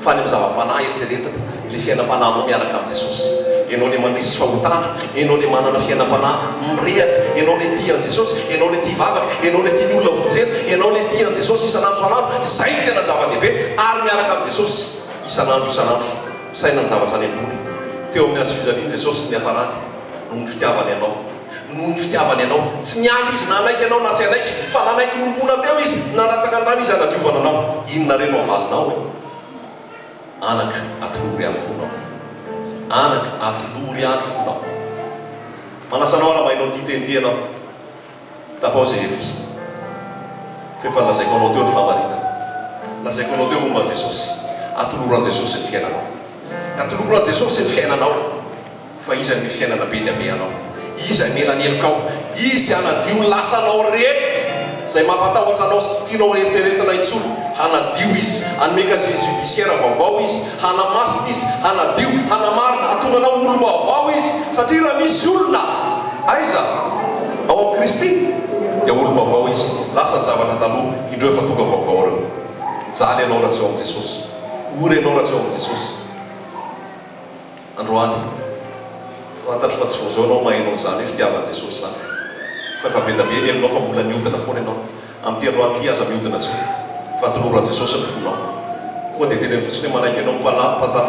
fa any amin'ny zava-panahy eritreretana le fiainam-panahy miaraka amin'i Jesosy. Ianao le mandrisy fahotana, ianao le manana fiainam-panahy mirehatra, ianao le tia an'i Jesosy, ianao le tia vavaka, ianao le tia ny olona vonjena, ianao le tia an'i Jesosy isan'andro. Zay tena zava-dehibe. Ary miaraka amin'i Jesosy isan'andro. Saina ny zavatra any ambony. Teo amin'ny azo fijaliana Jesosy ny hafarany noho ny fitiavany ianao. Tsy nialy izy na anaiky ianao na tsy anaiky, fa nanaiky nombona teo izy, nanatsaka andany izy anadiovana anao. Inona reno avalinao e? Anaka atolory any fonao. Manasanao raha mainao titenty ianao. Tapao zay hevitra. Fefa lazaiko anao teo ny famarinana. Lazaiko anao teo momba Jesosy. Atoloran Jesosy ny fiainanao. Atoloran Jesosy ny fiainanao. Fa izy ny fiainana be dia be anao. Izy melanelokao. Izy anadio lasanao rehetra zay mampatahotra anao sy tsy tianao eritreretina intsony. Hanadio izy, hanome casier judiciaire vaovao izy, hanamasina izy, hanadio, hanamarina, hatonganao olo vaovao izy. Satria raha misy olona aiza ao amin'ny Kristy dia olo vaovao izy. Lasa ny zavatra taloha, indreo efa tonga vaovao reo. Jaly ianao raha tsy eo amin'ny Jesosy. Ory ianao raha tsy eo amin'ny Jesosy. Androany fantatro fa tsy vao zao anao mahainao zany hoe fitiavan'i Jesosy zany. Fa efa be da be ny aminao fa mbola mihodina foana ianao. Amin'ity androany ity aza mihodina tsy fa atoloran Jesosy ny fonao. Tonga dia tena fotsiny manaiky ianao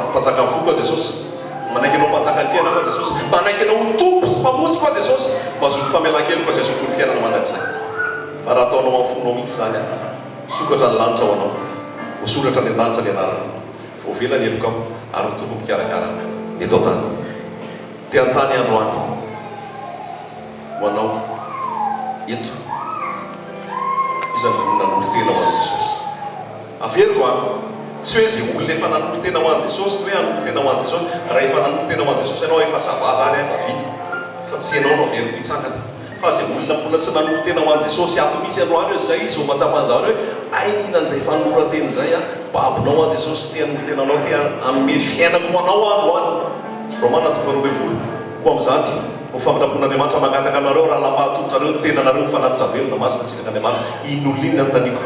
mpatsaka foko a Jesosy. Manaiky ianao mpatsaka ny fiainana koa Jesosy. Manaiky ianao ho tompo sy mpamotsy koa Jesosy. Mazoto famelan-kely koa zay soto'ny fiainana mandrakizay. Fa raha ataonao amin'ny fonao mihitsy zany a, sokatra ny lanitra ho anao. Voasoratra ny lanitra ny anarana. Voavela ny elokao ary mitombo mikarakarana. Ny eto tany. Te an-tany androany ho anao eto. Iza ny vonina nanolo-tena ho an'i Jesosy. Averiko tsy hoe zay olona efa nanolo-tena ho an'i Jesosy hoe nanolo-tena ho an'i Jesosy. Raha efa nanolo-tena ho an'i Jesosy ianao efa sava zany efa vita. Fa tsy ianao no averiko hitsangana. Fa zay olona mbola tsy nanolo-tena ho an'i Jesosy ato misy androany hoe zay izy ho matsapan'izany hoe ay mihinan'izay fanoloran-teny zay a, babonao an'i Jesosy tia nanolo-tenanao tia hanome fiainako ho anao androany. Romanina 9:20 ho amin'izany ho famirapon'Andriamanitra mangataka anareo raha lampahatotrareo ny tenanareo mifanatitra velona masina tsika Andriamanitra inolinona ny taniko.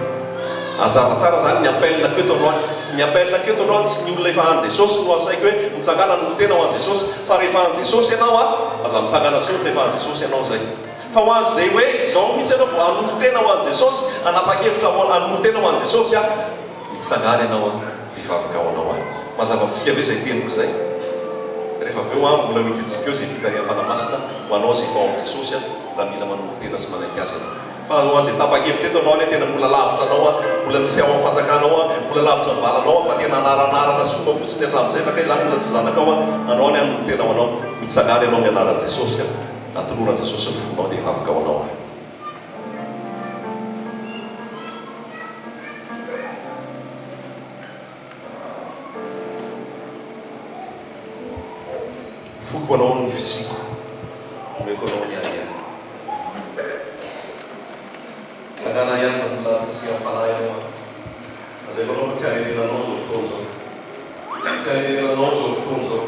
Azava tsara zany ny appel keto androany. Ny appel keto androany tsy ny olona efa an Jesosy no asaiko hoe mitsangana ny tena ho an Jesosy, fa rehefa an Jesosy ianao a, aza mitsangana tsony rehefa an Jesosy ianao zay. Fa ho an'izay hoe zao mihitsy ianao hanolo tena ho an Jesosy, hanapa-kevitra hanolo tena ho an Jesosy a, mitsangana ianao a, hivavaka ao anao a. Mazava amintsika ve zay teniko zay? Rehefa aveo a mbola mititsika eo zay fitariana fanamasina ho anao zay vao amin'ny Jesosy a, raha mila manolo tena sy manaiky azy ianao. Fa ho an'izay tapa-kevitra eto anao tena mbola lavitra anao a, mbola tsy ao amin'ny fanjakanao a, mbola lavitra ny valanao a, fa tena anaranarana sy fomba fotsiny hatramin'izay fa ka izany mbola tsy zanakao a, anao ny hanolo tena ho anao, mitsangana ianao ny anaran'i Jesosy a, atoloran Jesosy ny fonao dia hivavaka ao anao a. Foko anao ny fiziko, omeko anao ny ariary. Tsangana ihany na mbola misy hafana ianao a. Azay anao fa tsy harenenanao zao fotoana zao. Tsy harenenanao zao fotoana zao.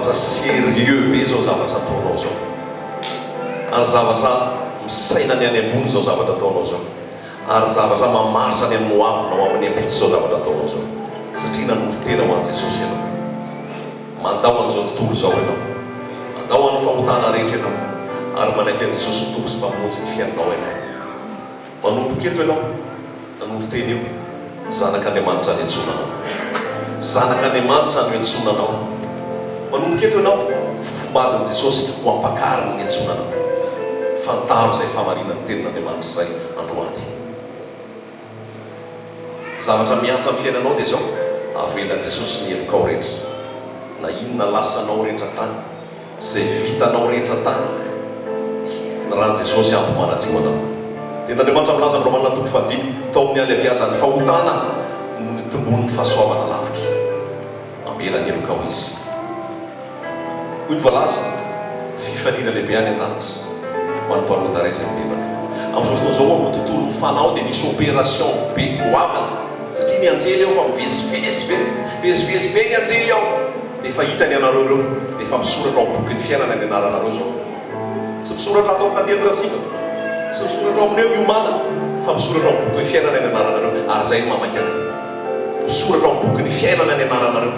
zavatra sérieux be zao zavatra ataonao zao, ary zavatra misaina ny any ambony zao zavatra ataonao zao, ary zavatra mamaritra ny amin'ny hoavinao amin'ny ambitsy zao zavatra ataonao zao, satria nanolo tena ho an'i Jesosy ianao. Mandao an'izao tontolo zao ianao, mandao an'ny fahotana rehetra ianao, ary manaiky an'i Jesosy ny tompo sy mpamonjy ny fiainanao ianao. Manomboka eto ianao, nanolo teny io, zanak'Andriamanitra ny antsonanao, zanak'Andriamanitra no antsonanao. Manomboka eto ianao, fofomadin'i Jesosy ho ampakariny ny antsonanao. Fantaro izay famarinany tenin'Andriamanitra izay androany. Zavatra miantra amin'ny fiainanao dia zao, avelan'i Jesosy ny helokao rehetra, na inona lasanao rehetra tany, izay vitanao rehetra tany, ny rahan'i Jesosy ampy manadio anao. Tenin'Andriamanitra milaza amin'ny Romanina 5:5, tao amin'ny alehibiazan'ny fahotana ny tombon'ny fahasoavana lavitra, amela ny helokao izy. Hoy ny voalaza, fifaliana lehibe any an-danitra ho an'ny mpanohatara izay mibebaka. Amin'izao fotoana zao moa, tontolo mifanao dia misy opération be goavana, satria ny anjely ao fa mivezivezy be ny anjely ao, dia efa hitany anareo ireo, dia efa misoratra ao boky ny fiainana ny anaranareo zao. Tsy misoratra atao tantetrasika, tsy misoratra ao amin'eo miomana, fa misoratra ao boky ny fiainana ny anaranareo, ary zay no mamaky anay. Misoratra ao boky ny fiainana ny anaranareo,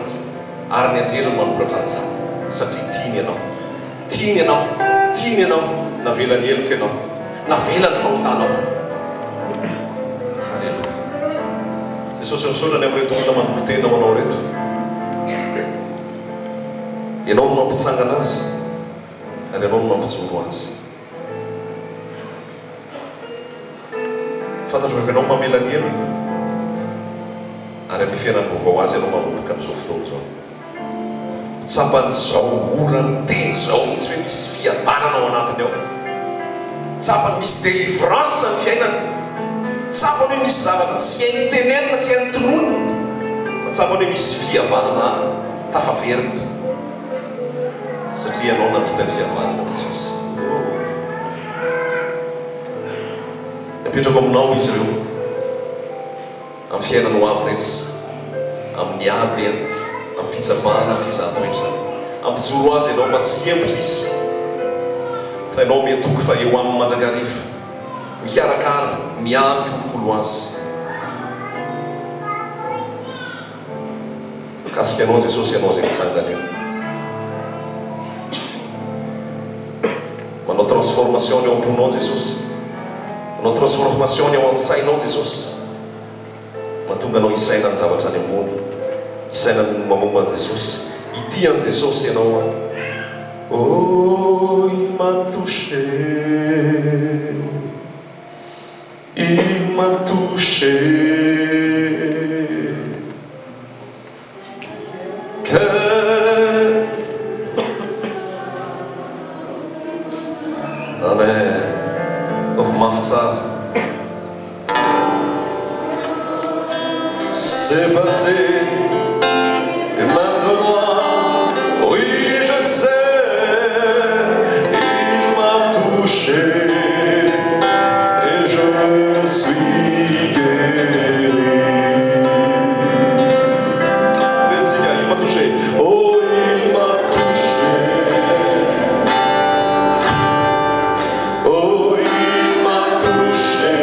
ary ny anjely no manoratra an'izany, satria tiany ianao, navela ny heloka ianao, navela ny fahotanao. Halleluja. Jesosy misaorany amin'reto olona manompo tena ho anao reto, ianao no mampitsangana azy, ary ianao no mampijoro azy. Fantatro fa ianao mamela ny helo, ary amin'ny fiainany vaovao azy ianao manomboka amin'izao fotoana zao. Tsapan'izao orany teny zao mihitsy hoe misy fiadanana ao anatiny ao, tsapany misy délivrance ny fiainany, tsapany hoe misy zavatra tsy hainy tenenina, tsy hainy tononona, fa tsapany hoe misy fihavanana tafaverina, satria ianao namita ny fihavanana Jesosy. Napetrako aminao izy ireo amin'ny fiainana ho avy rehetra, amin'ny ady, amin'ny fitsapahana, amin'ny fizahan-toetra, ampijoro azy ianao mba tsy hembotra izy, fa ianao miatoky fa eo amin'ny mandrakariva, mikarakara, miampy kolokolo azy. Mikasika ianao Jesosy, ianao izay mitsangana eo, manao transformation eo am-ponao Jesosy, manao transformation eo an-tsainao Jesosy, mahatonga anao isaina ny zavatra any ambony, isaina ny mamomba an'i Jesosy, ity an'i Jesosy ianao. Oh, il m'a touché, il m'a touché, Amen. Of maftsar. C'est passé et maintenant, oui je sais, il m'a touché et je suis guéri. Merci, il m'a touché. Oh, il m'a touché. Oh, il m'a touché.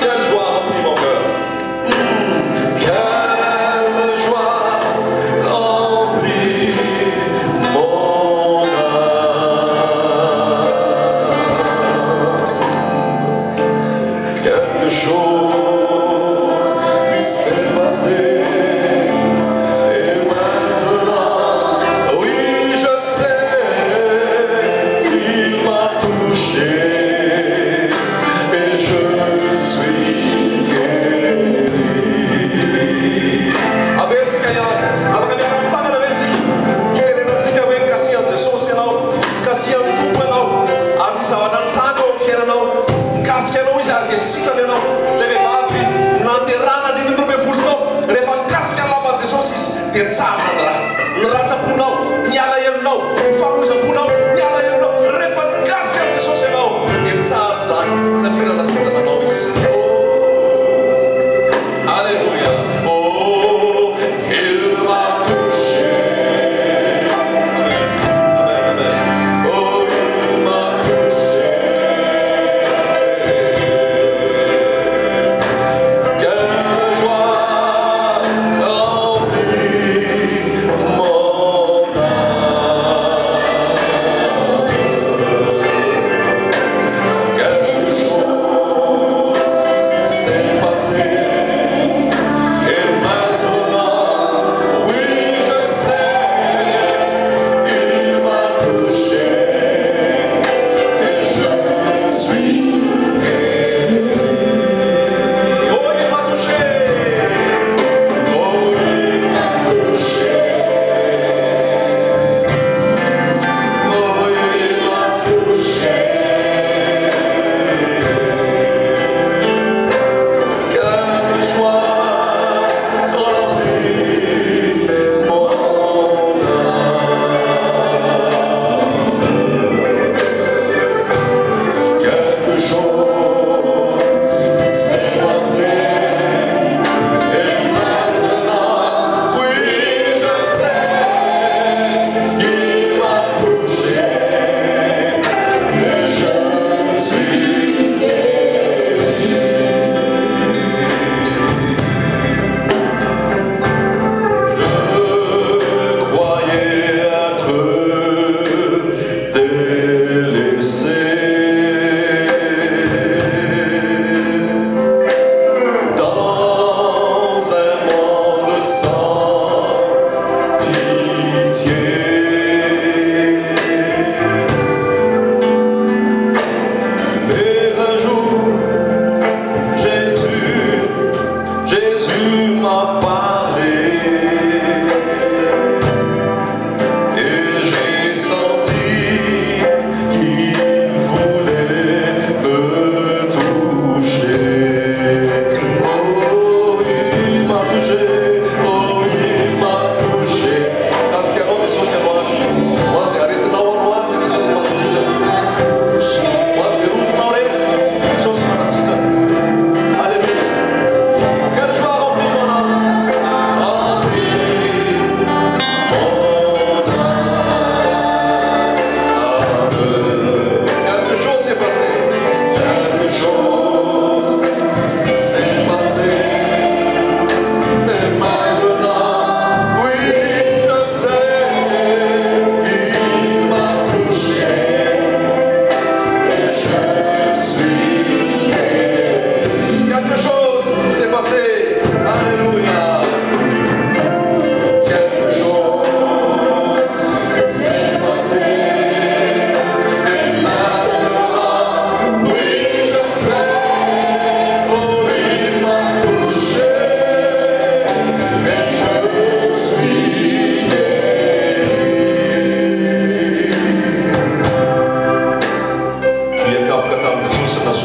Quelle joie remplit mon cœur.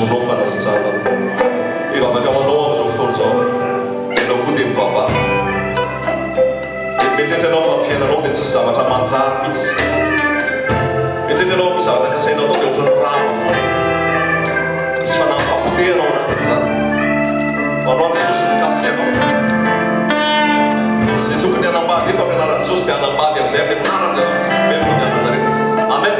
azonao fanasitrana dia afaka manao amin'izao fotoana izao ianao koa dia mivavaka metretra anao fa fiainanao dia tsy zavatra manjary mihitsy metretra anao misy zavatra kasainao atao dia ohatrany rano foana misy fanamfapotehanao anatin'izany fa anao an Jesosy mikasika anao zay tokony hanambady eto amin'ny anaran'i Jesosy dia hanambady amin'izay amin'ny anaran'i Jesosy Kristo ny Nazareta. Amen.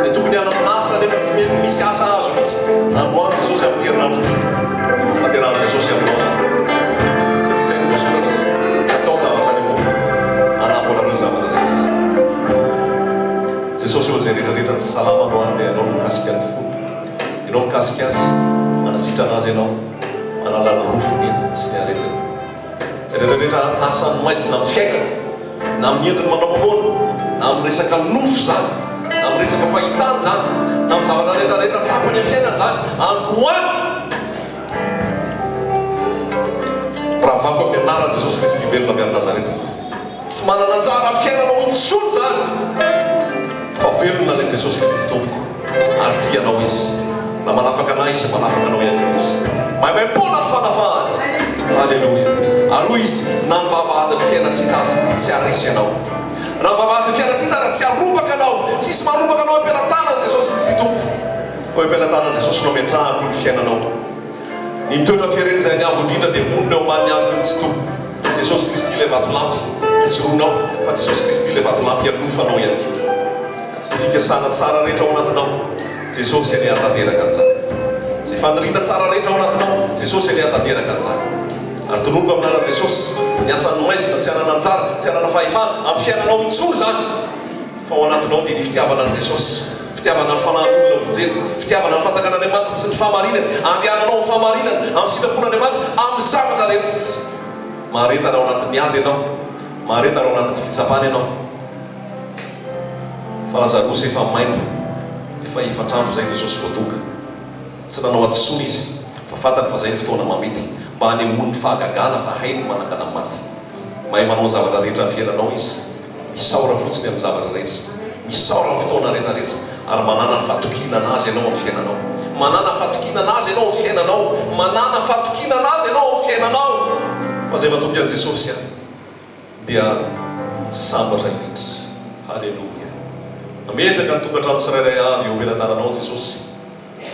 Zay tokony hananasa nefa tsy misy asa azo mihitsy androany Jesosy amin'ny herinandro ity faterahan'i Jesosy aminao zany satria zay no voasoratra atsao zavatra ny mofo anapo anareo zavatra rehetra. Jesosy eo zay rehetrarehetra tsy salama androany dia ianao mikasika ny fo ianao mikasika azy manasitra anazy ianao manala ny rofony sy ny aretiny zay rehetrarehetra asany maizina amin'ny fiainana na amin'ny endriny manao mamoana na amin'ny resaka nofo zany na amin'ny resaka fahitany zany na amin'ny zavatra rehetrarehetra tsapany amin'ny fiainana zany androany raha vako amin'ny anaran'i Jesosy Kristy nivelona avy amin'ny Nazareta tsy manana anjara amin'ny fiainanao intsony zany fa velona ilay Jesosy Kristy tompoko ary tianao izy na manafaka anay izy manafaka anao ihany koa izy mahay maim-poana ny fanafahany. Halleluja. Ary hoy izy na mivavahady ny fiainatsika azy tsy haresy anao na mivavahady ny fiainatsika azy tsy harobaka anao tsisy marobaka anao am-pelantanan'i Jesosy Kristy tompo fa am-pelantanan'i Jesosy no ametrahako ny fiainanao ny mitoetra fiareny izay ny avo indrindra dia monina eo ambany amiko ny tsy tompo Jesosy Kristy ilay vatolampy ijoroanao fa Jesosy Kristy ilay vatolampy anofanao ihany koa zay fikasana tsara rehetra ao anatinao Jesosy any hatanteraka an'izany zay faniriana tsara rehetra ao anatinao Jesosy any hatanteraka an'izany ary tonoko amin'anaran'i Jesosy ny asan'ny maizina tsy hanana anjara tsy hanana fahefana amin'ny fiainanao intsony zany fa ao anatinao dia ny fitiavana an'i Jesosy fitiavana ny fanahin'olona vojery fitiavana ny fanjakan'Andriamanitra sy ny fahamarinany andehananao ny fahamarinany amin'ny sitrapon'Andriamanitra amin'ny zavatra rehetra maharetana ao anatin'ny ady ianao maharetana ao anatin'ny fitsapana ianao fa Lazarosy efa maimbo efa efatrandro zay Jesosy voatoka tsy nanao atosoa izy fa fantany fa zay ny fotoana mamety mba hanehoany fahagagana fa hainy manangana maty mahay manao zavatra rehetra ny fiainanao izy misaora fotsiny amin'ny zavatra rehetra misaora amin'ny fotoana rehetrarehetra ary manana ny fahatokinana azy ianao amin'ny fiainanao manana fahatokinana azy ianao amin'ny fiainanao manana fahatokinana azy ianao amin'ny fiainanao fa zay matoky an'i Jesosy any dia sambatra indrindra. Halleluja. Mametraka ny tokantrano tsirairay avy eo am-pelantananao Jesosy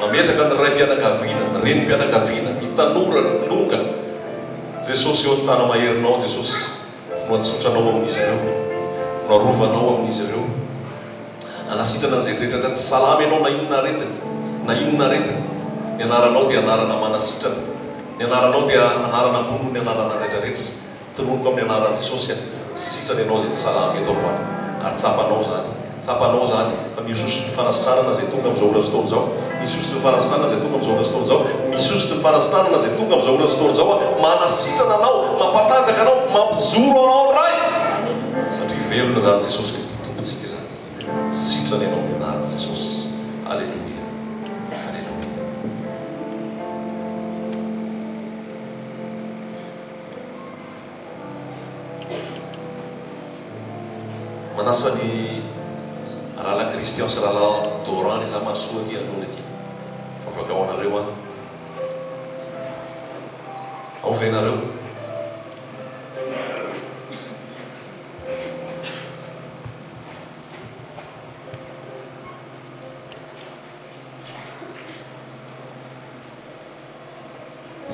mametraka ny ray mpianakaviana ny renim-pianakaviana ny tanora ny longa Jesosy eo ny tana maherinao Jesosy no atsotranao amin'izy ireo no arovanao amin'izy ireo anasitrana an'izay rehetratra tsy salama ianao na inona aretina ny anaranao dia anarana manasitrana ny anaranao dia anarana ambony ny anarana rehetrarehetra tononoko amin'ny anaran'i Jesosy sitrana ianao zay tsy salama eto aloha ary tsapanao zany fa misoso ny fanasitranana zay tonga amin'izao ora fotoana izao misoso ny fanasitranana zay tonga amin'izao ora fotoana izao misoso ny fanasitranana zay tonga amin'izao ora fotoana izao manasitrana anao mampatazaka anao mampijoro anao ray satria velona zany Jesosy Kristy tompontsika zany sitrana ianao amin'ny anaran'i Jesosy. Halleluja. Halleluja. manasa ny rahalahy Kristian sy rahalahy Dorany za masoa aty alohany aty fa afaka ao anareo ao venareo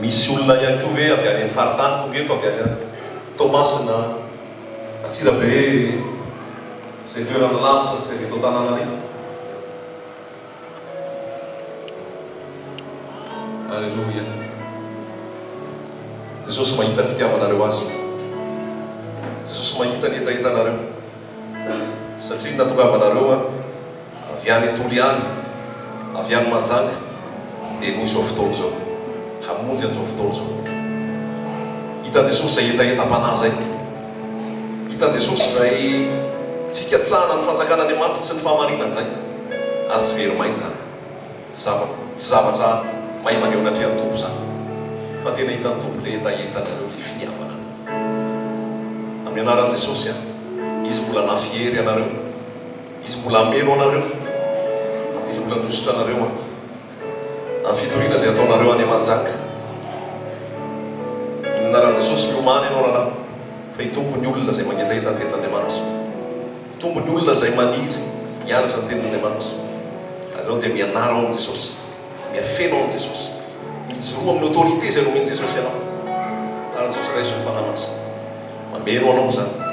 misy olona ihany koa ve avy any amin'ny faritany tonga eto avy any Tomasy na Atsirabe zay toerana lavitra tsy eto Antananarivo. Halleluja. Jesosy mahita ny fitiavanareo azy Jesosy mahita ny etaetanareo satria natongavanareo avy any Toliany avy any Manjanga dia noho izao fotoana izao hamonjy an'izao fotoana izao hitan Jesosy zay etaetam-panahy zay hitan Jesosy zay fikatsahana ny fanjakan'Andriamanitra sy ny fahamarinany zay ary tsy verimainy zany tsy zavatra mahay maneho anatrehan'ny tompo zany fa tena hitan'ny tompo le etaetanareo le finiavana amin'ny anaran'i Jesosy izy mbola nafiery anareo izy mbola ameno anareo izy mbola nositra anareo amin'ny fitoriana izay ataonareo any Manjaka. Naran'i Jesosy miomany ianao rahalahy, fa hitombo ny olona izay magnetaheta ny tenin'Andriamanitra, hitombo ny olona izay maniry hianatra ny tenin'Andriamanitra. Anao dia mianara ao amin'i Jesosy, miafena ao amin'i Jesosy, mijoroa amin'ny autorité izay nomen'i Jesosy ianao. Naran'i Jesosy raiso ny fanahy masina, mameno anao zany.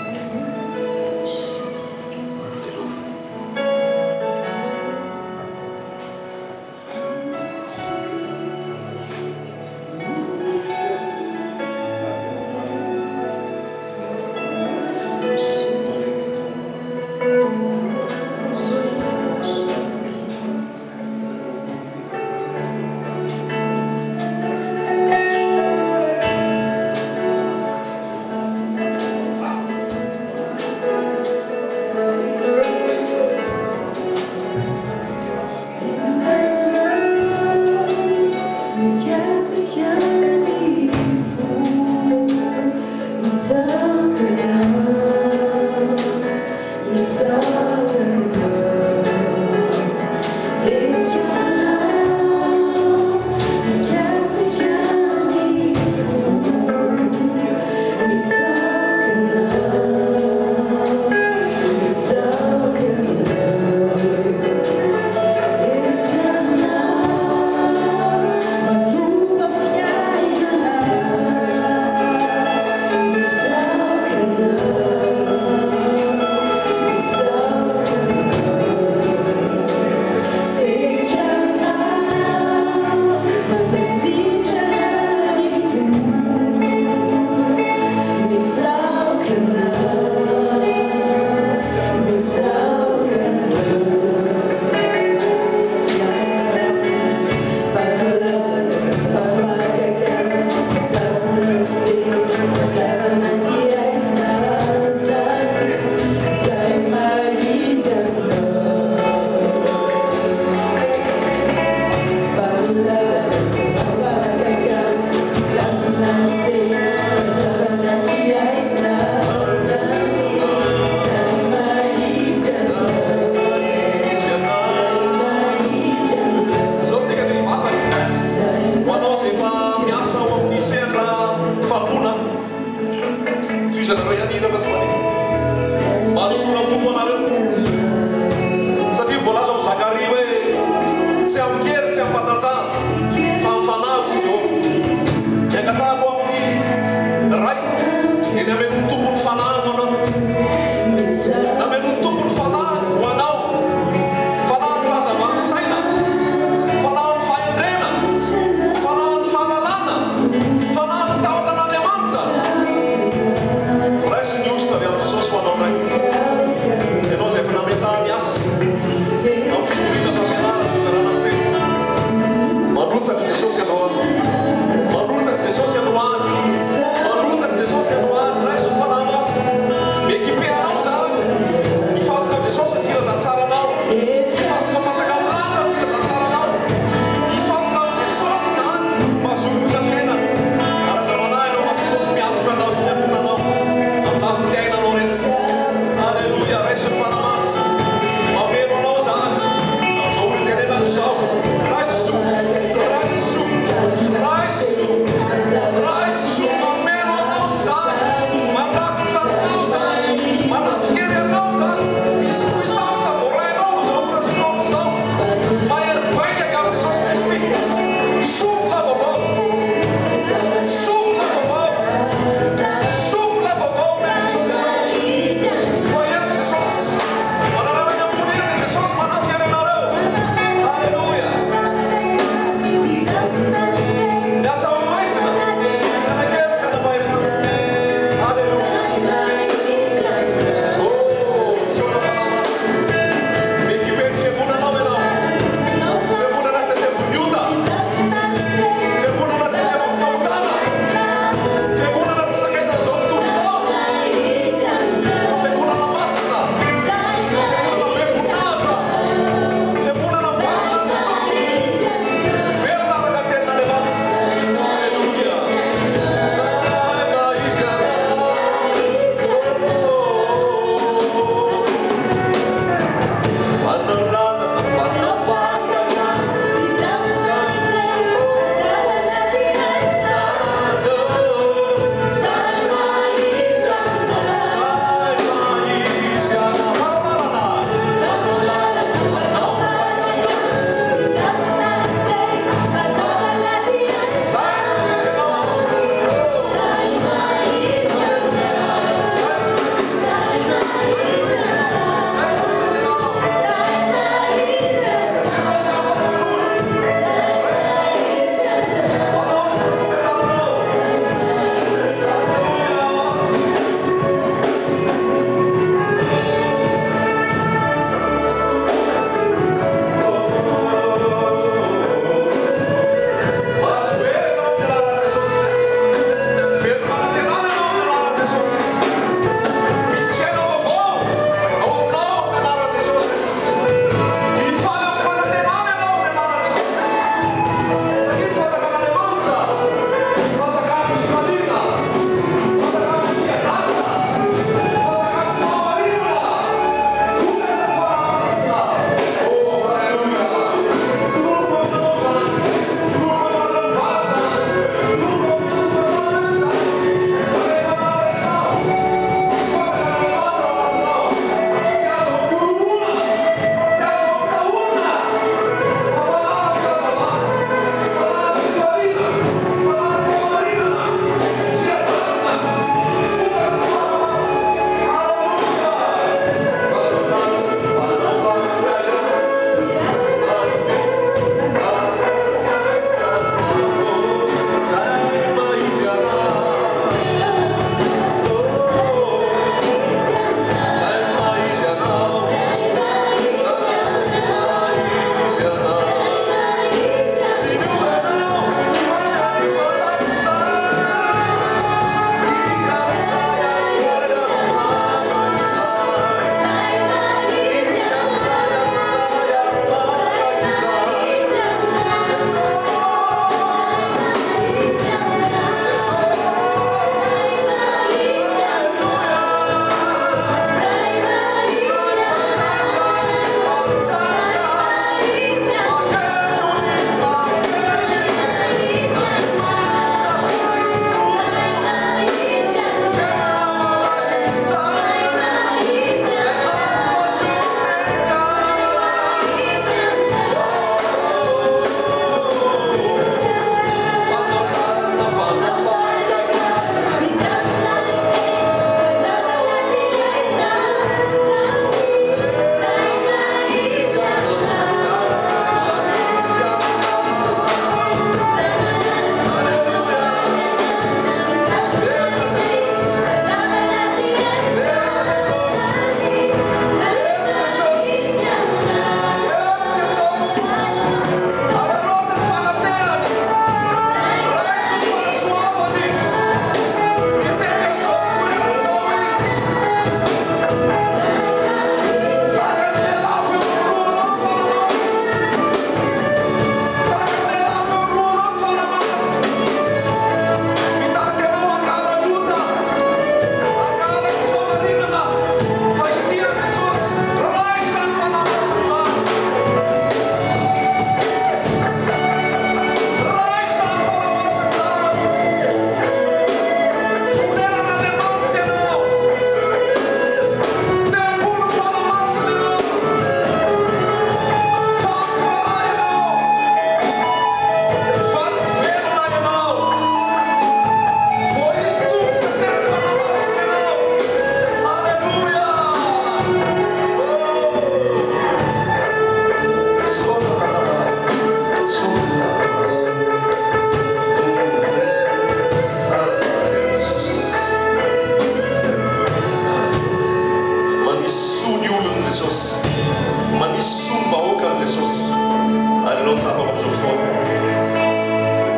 ianao tsapa amin'izao fotoana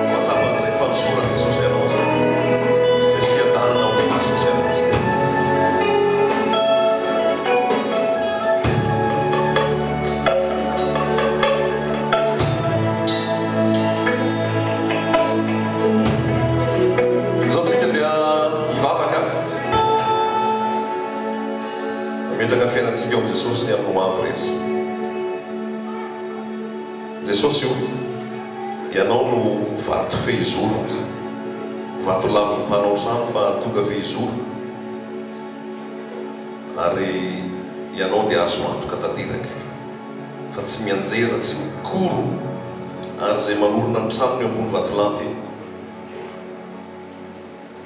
mahatsapa an'izay fanosorana Jesosy ianao zay izay fiadanana ao Jesosy ianao zay zao tsika dia hivavaka mimetraka ny fiainantsika eo amin'i Jesosy ny amin'ny hoavy rehetra. Jesosy io ianao no vato fehizoro, vato lavin'ny mpanao trano fa tonga fehizoro, ary ianao dia azo antoka tanteraka fa tsy mianjera, tsy mikoro, ary izay manorona ny tranony eo ambony vatolampy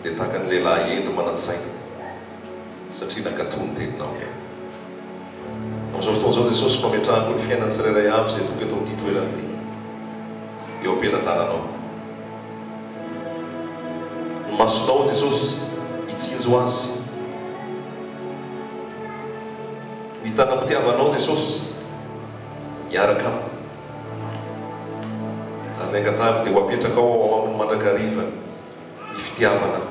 dia tahaka ny lehilahy endry manan-tsaina satria nakatony teninao. Amin'izao fotoana izao Jesosy mametrahako ny fiainany tsirairay avy izay tonga eto amin'ity toerana ity eo am-pelantananao. Ny masonao Jesosy hitsinjo azy, ny tanam-pitiavanao Jesosy hiaraka aminy, ary ny angatahako dia ho apetraka ao amin'ny mandrakariva ny fitiavana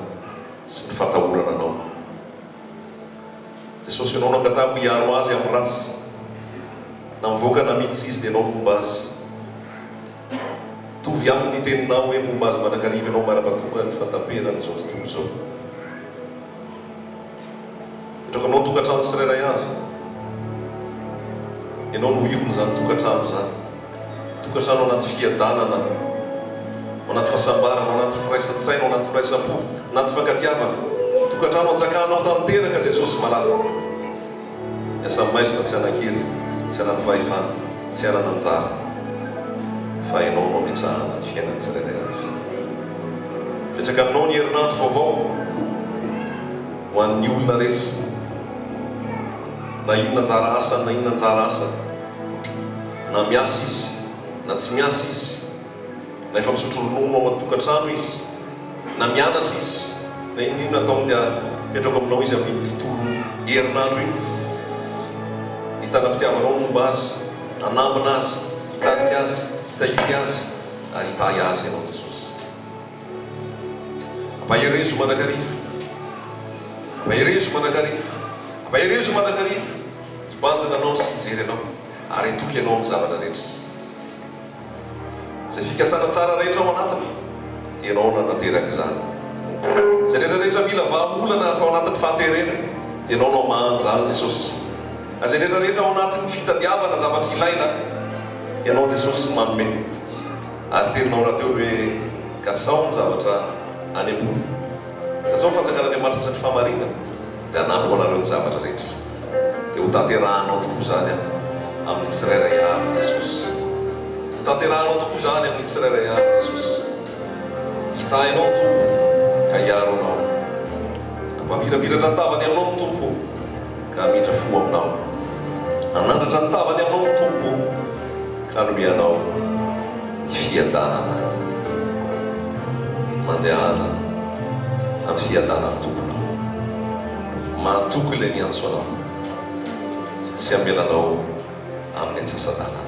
sy ny fatahorana anao. Jesosy ianao no angatahako hiaro azy amin'ny ratsy na mivoaka na miditra izy dia ianao momba azy. Tovy aminy teninao hoe momba azy mandrakariva ianao mara-patonga ny fataperany zao tontolo zao. Petraka aminao tokantrano tsirairay avy, ianao no ivony zany tokantrano zany, tokantrano anaty fiadanana, anaty fahasambarana, anaty firaisan-tsaina, anaty firaisam-po, anaty fankatiavana, tokantrano anjakanao tanteraka Jesosy malala. Asa maisina tsy anankely, tsy anany fahefana, tsy anany anjara, fa ianao no ametrahana ny fiainany tsirairay avy. Petraka aminao ny herinandro vaovao ho an'ny olona rehetra, na inona anjara asa, na inona anjara asa, na miasa izy na tsy miasa izy, na efa misotro ronono ao tokantrano izy, na mianatra izy, na inona ataony dia petraka aminao izy amin'ny tontolo herinandro iny, hitanam-pitiavanao momba azy, anambina azy, hitarika azy, hitahiry azy, ary hitahy azy ianao Jesosy. Ampaherezo mandrakariva, ampaherezo mandrakariva, ampaherezo mandrakariva, hibanjana anao sy hijery anao, ary hitoky anao amin'ny zavatra rehetra. Izay fikasana tsara rehetra ao anatiny dia ianao nantanteraka izany. Izay rehetrarehetra mila vahaolana ao anatin'ny fahaterena dia ianao no mahany zany Jesosy. Izay rehetrarehetra ao anatin'ny fitadiavana zavatra ilaina, ianao Jesosy manome. Ary terinao raha teo hoe katsao ny zavatra any ambony, katsao ny fanjakan'Andriamanitra sy ny fahamarinana, dia anampy ho anareo ny zavatra rehetra, dia ho tanterahanao tokoa zany amin'ny tsirairay avy Jesosy. Ho tanterahanao tokoa zany amin'ny tsirairay avy Jesosy. Hitahinao ny tompo ka hiaro anao, ampamirapiratra ny tavany aminao ny tompo ka miditra fo aminao, anandratra ny tavany aminao ny tompo ka nomeanao ny fiadanana, mandehana amin'ny fiadanany tomponao, mahatoky ilay miantso anao, tsy amelanao amin'ny antsasadana.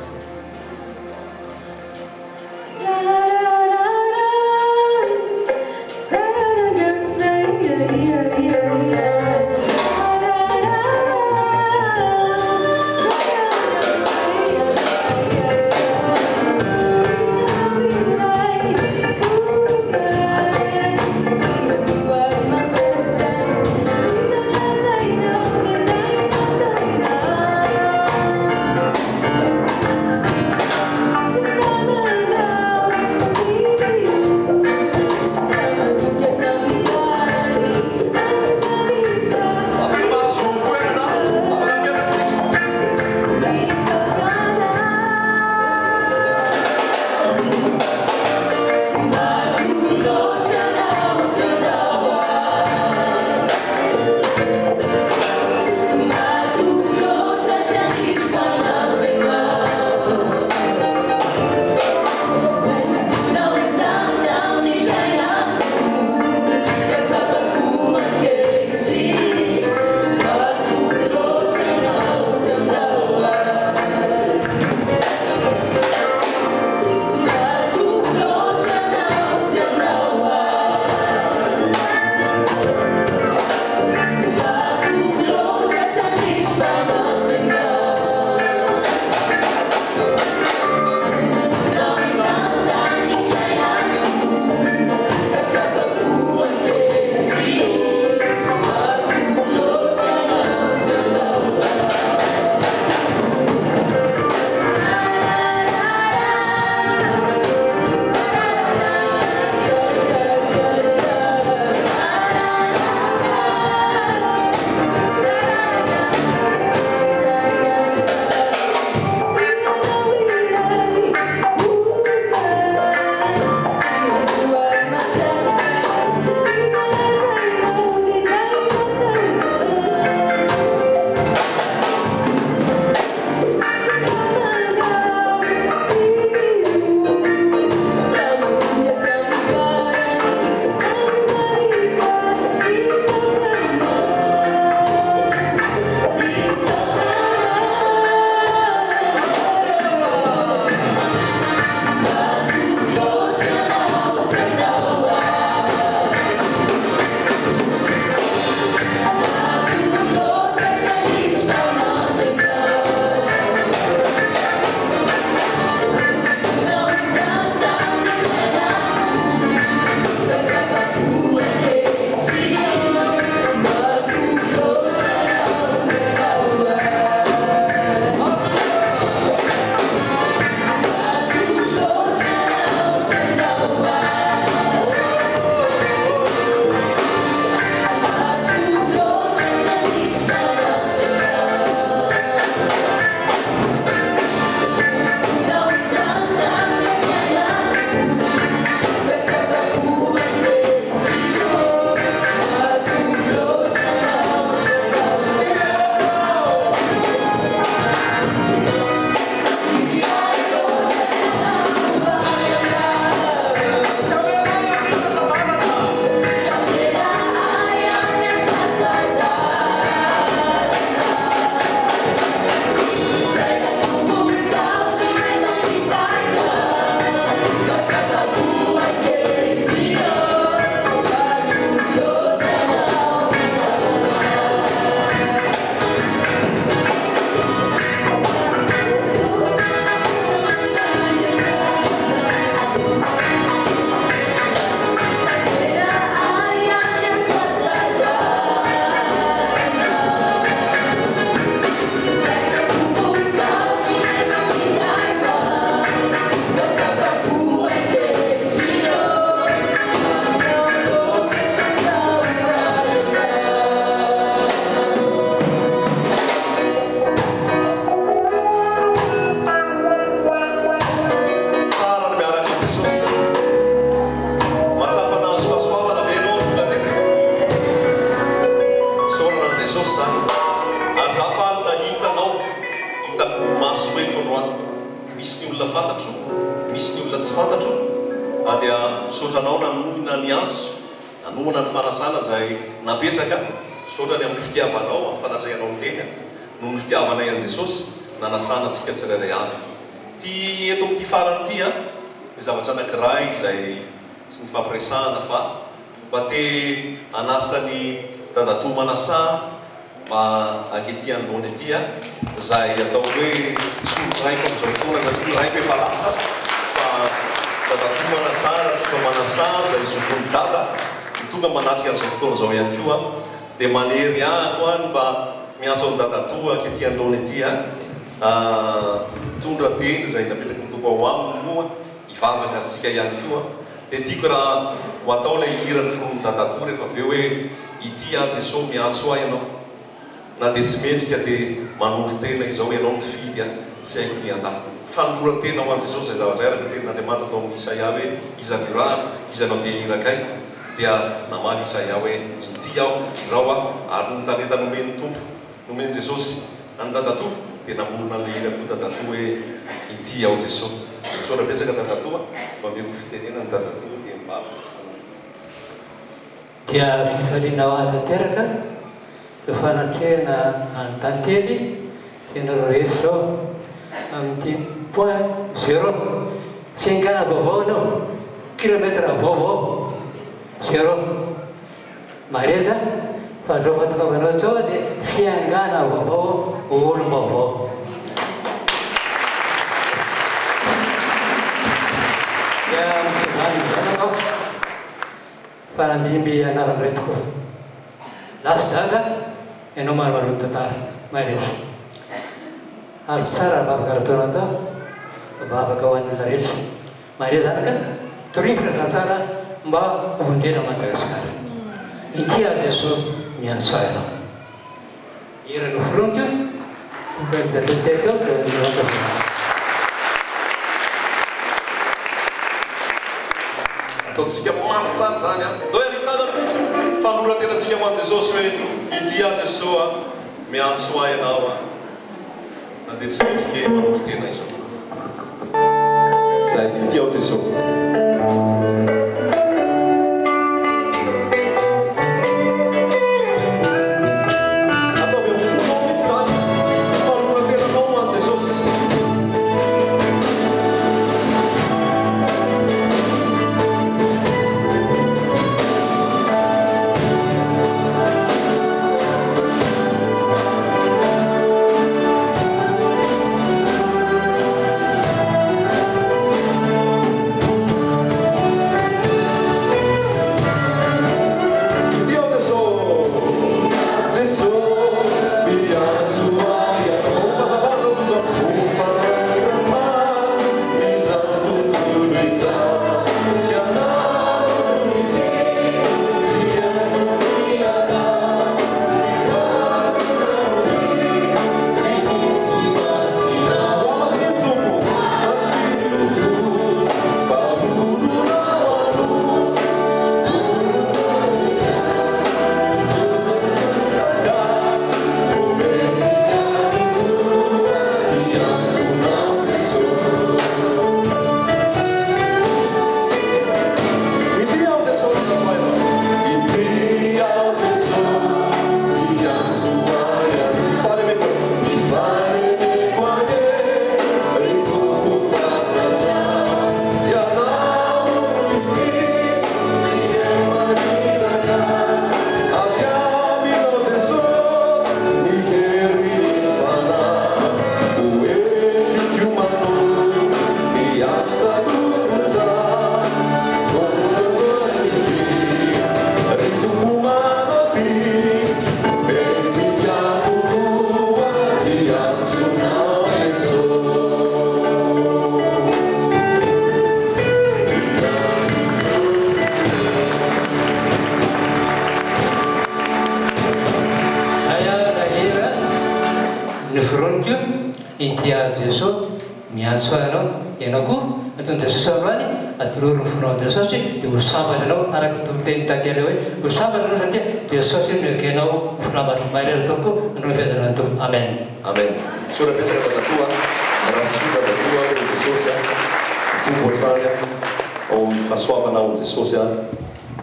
misy ny olona fantatro, misy ny olona tsy fantatro, dia sotranao nanohina ny antso, nanohina ny fanasana zay napetraka, sotrany amin'ny fitiavanao, amin'ny fanatrehanao ny tena, noho ny fitiavanay an Jesosy, nanasana antsika tsirairay avy. Ty eto amin'ity farany ity ny zavatra anankiray izay tsy mifampiresahana fa mba te anasany dadatoa manasa mba ankety anoloany aty zay atao hoe solotraiko amin'izao fotoana satria raiko efa lasa fa dadatoa manasa raha tsy mba manasa zay zokony dada tonga manatrika an'izao fotoana zao ihany koa dia manery ahako any mba miantso amin'ny dadatoa ankety anoloany aty tondra teny zay napetraky ny tompo ao aminy moa ivavaka antsika ihany koa dia tiako raha ho atao ilay hira ny foronin'ny dadatoa rehefa avy eo hoe ity Jesosy miantso ahy ianao na dia tsy mendrika dia manolo tena izao ianao ny fidy tsy haiko ny anda fanolora tena ho an Jesosy zay zavatra araka tenin'Andriamanitra atao amin'ny Isaia hoe iza ny irako iza anao dia hirakay dia namaly Isaia hoe ity aho irao ary ny talenta nomeny tompo nomeny Jesosy any dadatoa dia namorona le hirako dadatoa hoe ity aho Jesosy sora betsaka dadatoa mba meko fitenena ny dadatoa dia mibavaka dia fifaliana ho atanteraka fanatrehana an-tantely fianareo rehetra zao amin'ity point 0 fiaingana vaovao anao kilometra vaovao 0 mareza fa zao fatokovanao zao dia fiangana vaovao olom-baovao dia mitovany zanakao fanandimby anarany reto koa lasy dada ianao maromaro tantara mareza ary tsara vavaka raha taona tao vavaka ho an'olona rehetra mare zanaka torifitra tantara mba hondena Madagasikara ity Jesosy miantso ahy ianao hira noforoniko tokateo ataontsika mafy tsara zany dao iaritsanatsika fanoratenantsika ho an Jesosy hoe ity Jesosy miantso ahy ianao na dia tsy mendrika manolo tena izao zay ity aho Jesosy miantso ahy ianao koa atony Jesosy androany atolory ny fonao Jesosy dia ho sambatra anao araky teny takela hoe ho sambatra anao satria Jesosy miokenao finamatra marera toko andro fiadanany to amen amen sora betsaka dadatoa rasola daloha o Jesosy mitombo hatrany ao amin'ny fahasoavana ao Jesosy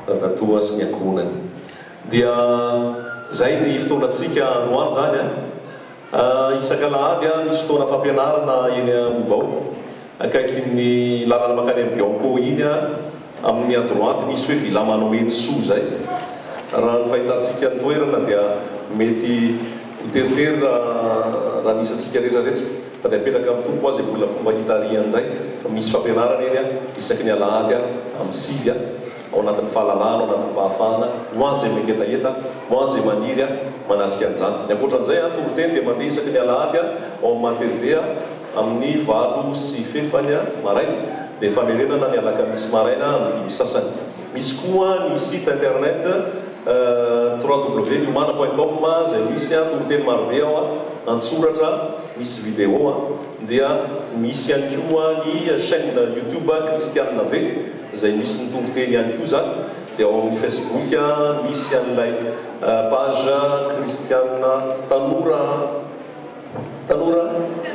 dadatoa sy ny ankohonany. Dia zay ny fotoanantsika androany zany isaka lahady misy fotoana fampianarana eny Mobao akaiky ny lalana makany amin'ny Bianco iny amin'ny androany misy hoe vila manomeny soa zay. Raha ny fahitantsika ny toerana dia mety miteritery raha nisantsika rehetrarehetra fa dia apetraka amin'ny tompo azy mbola fomba hitariany indray misy fampianarana eny isaky ny alahady amin'ny sivy ao anatin'ny fahalalana ao anatin'ny fahafahana ho azy meketaeta ho azy maniry manarika an'izany. Ny ankoatran'izay toriteny dia mandeha isaky ny alahady ao amin'ny manterve amin'ny 8:30 maraina dia famerenana ny alakamisy maraina amin'ny 5 sasany. Misy koa ny site internet www.miomana.com zay misy toriteny marobe ao antsoratra misy vidéo dia misy ihany koa ny chaîne YouTube Kristianina Ve zay misy ny toriteny ihany koa zany. Dia ao amin'ny Facebook misy an'ilay page Kristianina tanora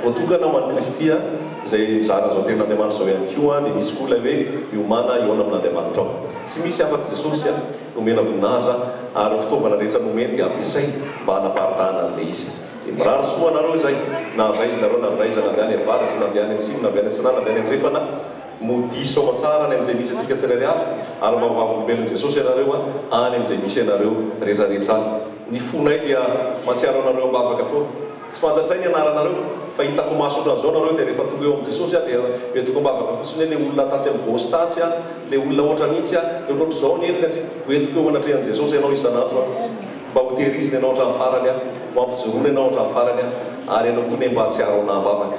voatokana ho an'ny Kristia zay mizara zao ten'Andriamanitra zao ihany koa. Dia misy koa ilay hoe miomana eo amin'Andriamanitra ao. Tsy misy afa-tsy Jesosy nomena voninahitra ary ny fitaovana rehetra nomeny dia ampiasay mba hanaparitahana an'ilay izy. Dia mirary soa anareo zay na avaizanareo na avaizana avy any avaratra na avy any atsimo na avy any atsinana na avy any andrefana modiso amatsara any amin'izay misy atsika tsirairay avy ary mavavolombelon'i Jesosy ianareo any amin'izay misy ianareo rehetrarehetra any. Ny fonay dia matsiaro anareo ambavaka foana tsy fantatray ny anaranareo fa hitako maso ohatran'izao nareo dia rehefa tonga eo amin'ny Jesosy dia metoko ambavaka fotsiny le olona tatsy amin'ny gosy tatsy le olona oatra nitsy le ohatr'izao ny elina tsy hoentiko eo anatrehan'i Jesosy ianao isan'andro mba ho tehirizina ianao hatramin'ny farany ho ampijoroana ianao hatramin'ny farany ary ianao koa ne mba hatsiaro ana ambavaka.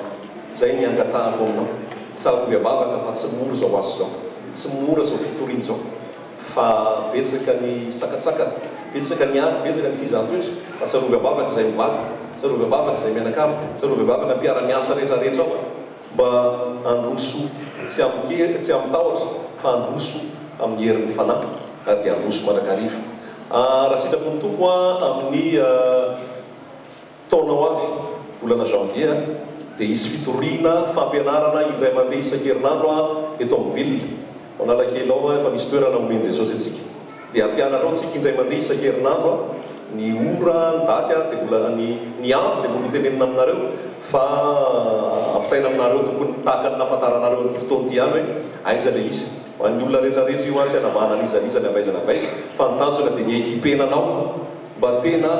Zay ny angatahako aminao tsy arovy ambavaka fa tsy mora zao aso zao tsy mora zao fitoriana zao fa betsaka ny sakatsakana betsaka ny any betsaka ny fizahatoetra fa tsy arovy ambavaka izay mivady tsy arovy ambavaka izay mianakavy tsy arovy ambavaka mpiara-miasa rehetrarehetra ao mba androso tsy amin'ny tahotra fa androso amin'ny herin'ny fanahy ary dia androso manakariva. Raha sitrapo ny tompo amin'ny taona ho avy volana janvier dia isy fitoriana fampianarana indray mandeha isan-kerinandro eto amin'ny ville ao Analakely ao efa misy toerana omeny Jesosy atsika dia ampianatra ao tsika indray mandeha isan-kerinandro ny ora ny daty dia mbola ny andro dia mbola hotenenina aminareo fa ampitaina aminareo tokony tahaka ny nafantaranareo an'ity fotoana ity ihany hoe aiza le izy ho an'ny olona rehetrarehetra io tsy hanavahana an'izaniza ny avaizana avaiza fa ny tanjona dia ny ekipenanao mba tena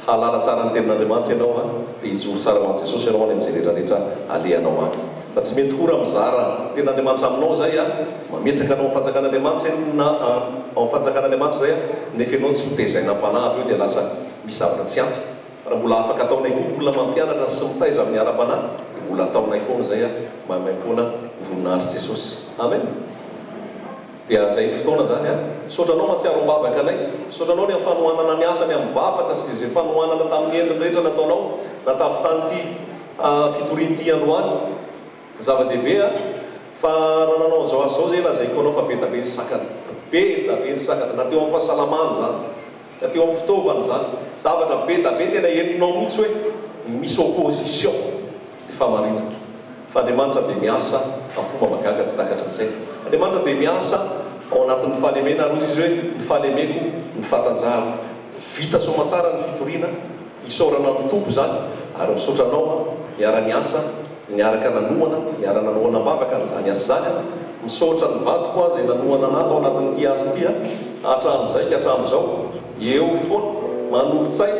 halala tsara ny tenin'Andriamanitra ianao dia hijoro tsara ho an'i Jesosy ianao any amin'izay rehetrarehetra alehanao any. Fa tsy mety koa raha mizara tenin'Andriamanitra aminao zay mametraka anao amin'ny fanjakan'Andriamanitra na ao amin'ny fanjakan'Andriamanitra zay nefa ianao tsy ho tezaina am-panahy avy eo dia lasa misy zavatra tsy ampy. Raha mbola afaka ataonay koa olona mampianatra sy mitaiza amin'ny ara-panahy dia mbola ataonay foana zay maimaimpona voninahitry Jesosy. Amen. Dia zay ny fotoana zany sotranao matsiaro ambavaka anay sotranao ny amin'ny fanohanana ny asany amin'ny bavaka sy izay fanohanana tamin'ny endriny rehetra nataonao natafy tanyity fitorian'ity androany zava-dehibe fa raha nanao zao azy zao zay lazaiko anao fa betabe ny sakana betabe ny sakana na teo amin'ny fahasalamana zany na teo amin'ny fitaovana zany zavatra betabe tena eninao mihitsy hoe misy opposition efa marina fa Andriamanitra dia miasa amin'ny fomba magaga tsy takatra antsay. Andriamanitra dia miasa ao anatin'ny fahalemena ary izy hoe ny fahalemeko ny fatanjahako vita somatsara ny fitoriana isaorana ny tompo zany ary misotranao miara-niasa miaraka nanohana miara-nanohana ambavaka n'izany asa zany misaotra ny vato koa zay nanohana anato ao anatin'ity asa ity hatramin'izay ka hatramin'izao eo foana manolotsay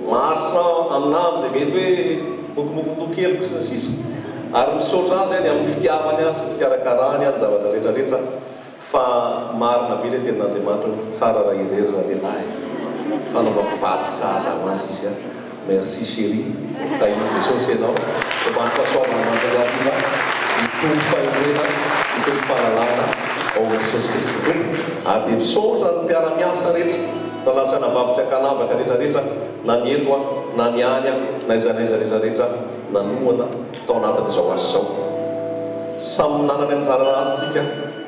maharitra aminah amin'izay mety hoe mokomokotokeliko sy ny sisa ary misaotra azy any amin'ny fitiavany sy ny fikarakarany any zavatra rehetrarehetra fa marina be le tenin'Andriamanitra hoe tsy tsara raha irery raha lehilahy fanaovako vaty zaza azy izy merci chéri tahiny Jesosy ianao mba nifahasoavana mandragapina mitombo fahendrena mitombo fahalalana ao Jesosy Kristy tompo ary dia misaotra ny mpiara-miasa rehetra fa lasa navavitsy akanavaka rehetrarehetra na ny eto na ny any na izanaiza rehetrarehetra nanohana tao anatin'izao azy zao samy nanany anjara azy tsika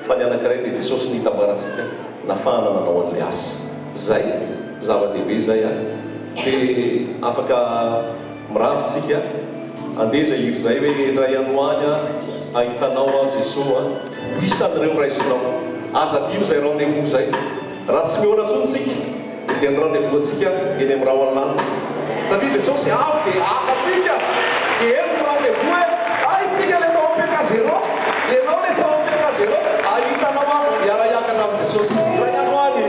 fa ny anankiray dia Jesosy nitambarantsika nafahana nanao an'ilay asa zay zava-dehibe zay dia afaka miravitsika andeha zay iry zay hoe ray anoanya ahitanao a Jesosy isan'ireo raisinao aza dio zay rendez-vous zay raha tsy mihoana sontsika dia ny rendez-vous atsika eny amin'ny raha lanitra satria Jesosy avy dia akatsika dia eny ny rendez-vous hoe aitsika le tao ampiaka zéro ianao le tao ampiaka zéro ahitanao a iara-iakana amin'ny Jesosy ray anoany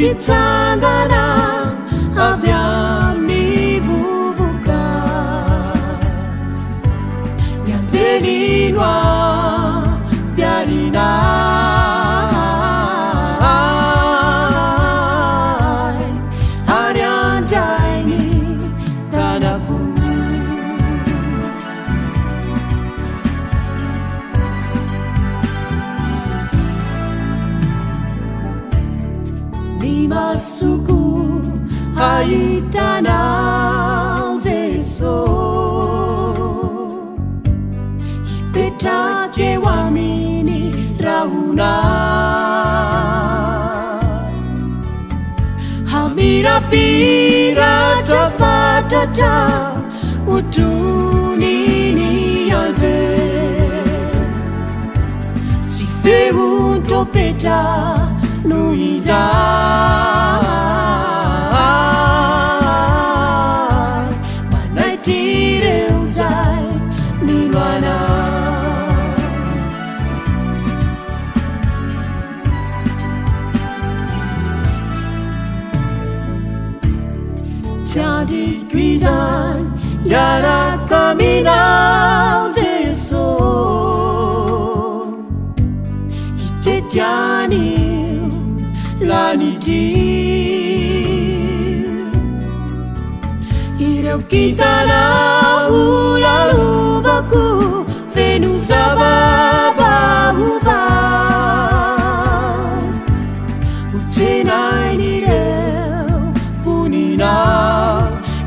Itangana avyami bubuka Nyanteninwa Piarina Aryandaini Tanaku Masuku haitana Jesu Ipetake wamini rauna Hamira pira tafatata utunini yaze Sife untopeta Nuida Manaitire uzai Milwana Tiadi guizan Yara camina Jesu Iketiani Laniti Ireu kitana ulalubaku Venusababa uba Utenai nireu punina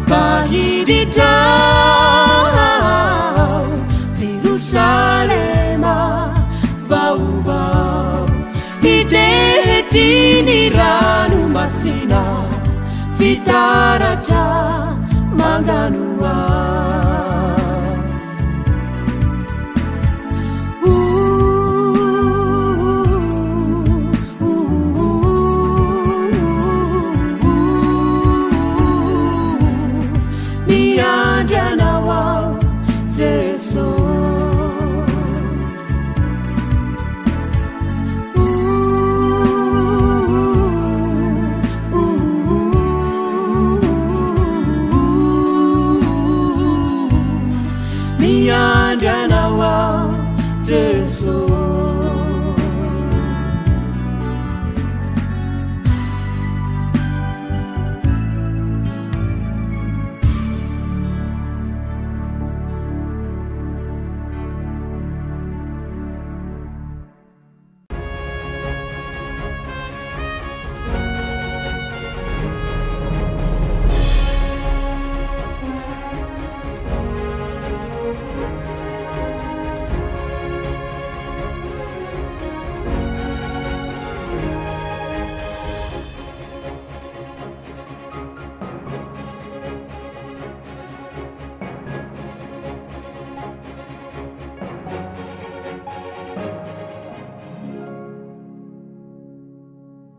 Kahidita Jerusalema Vauba Tini ranu masina Vitarata Manganua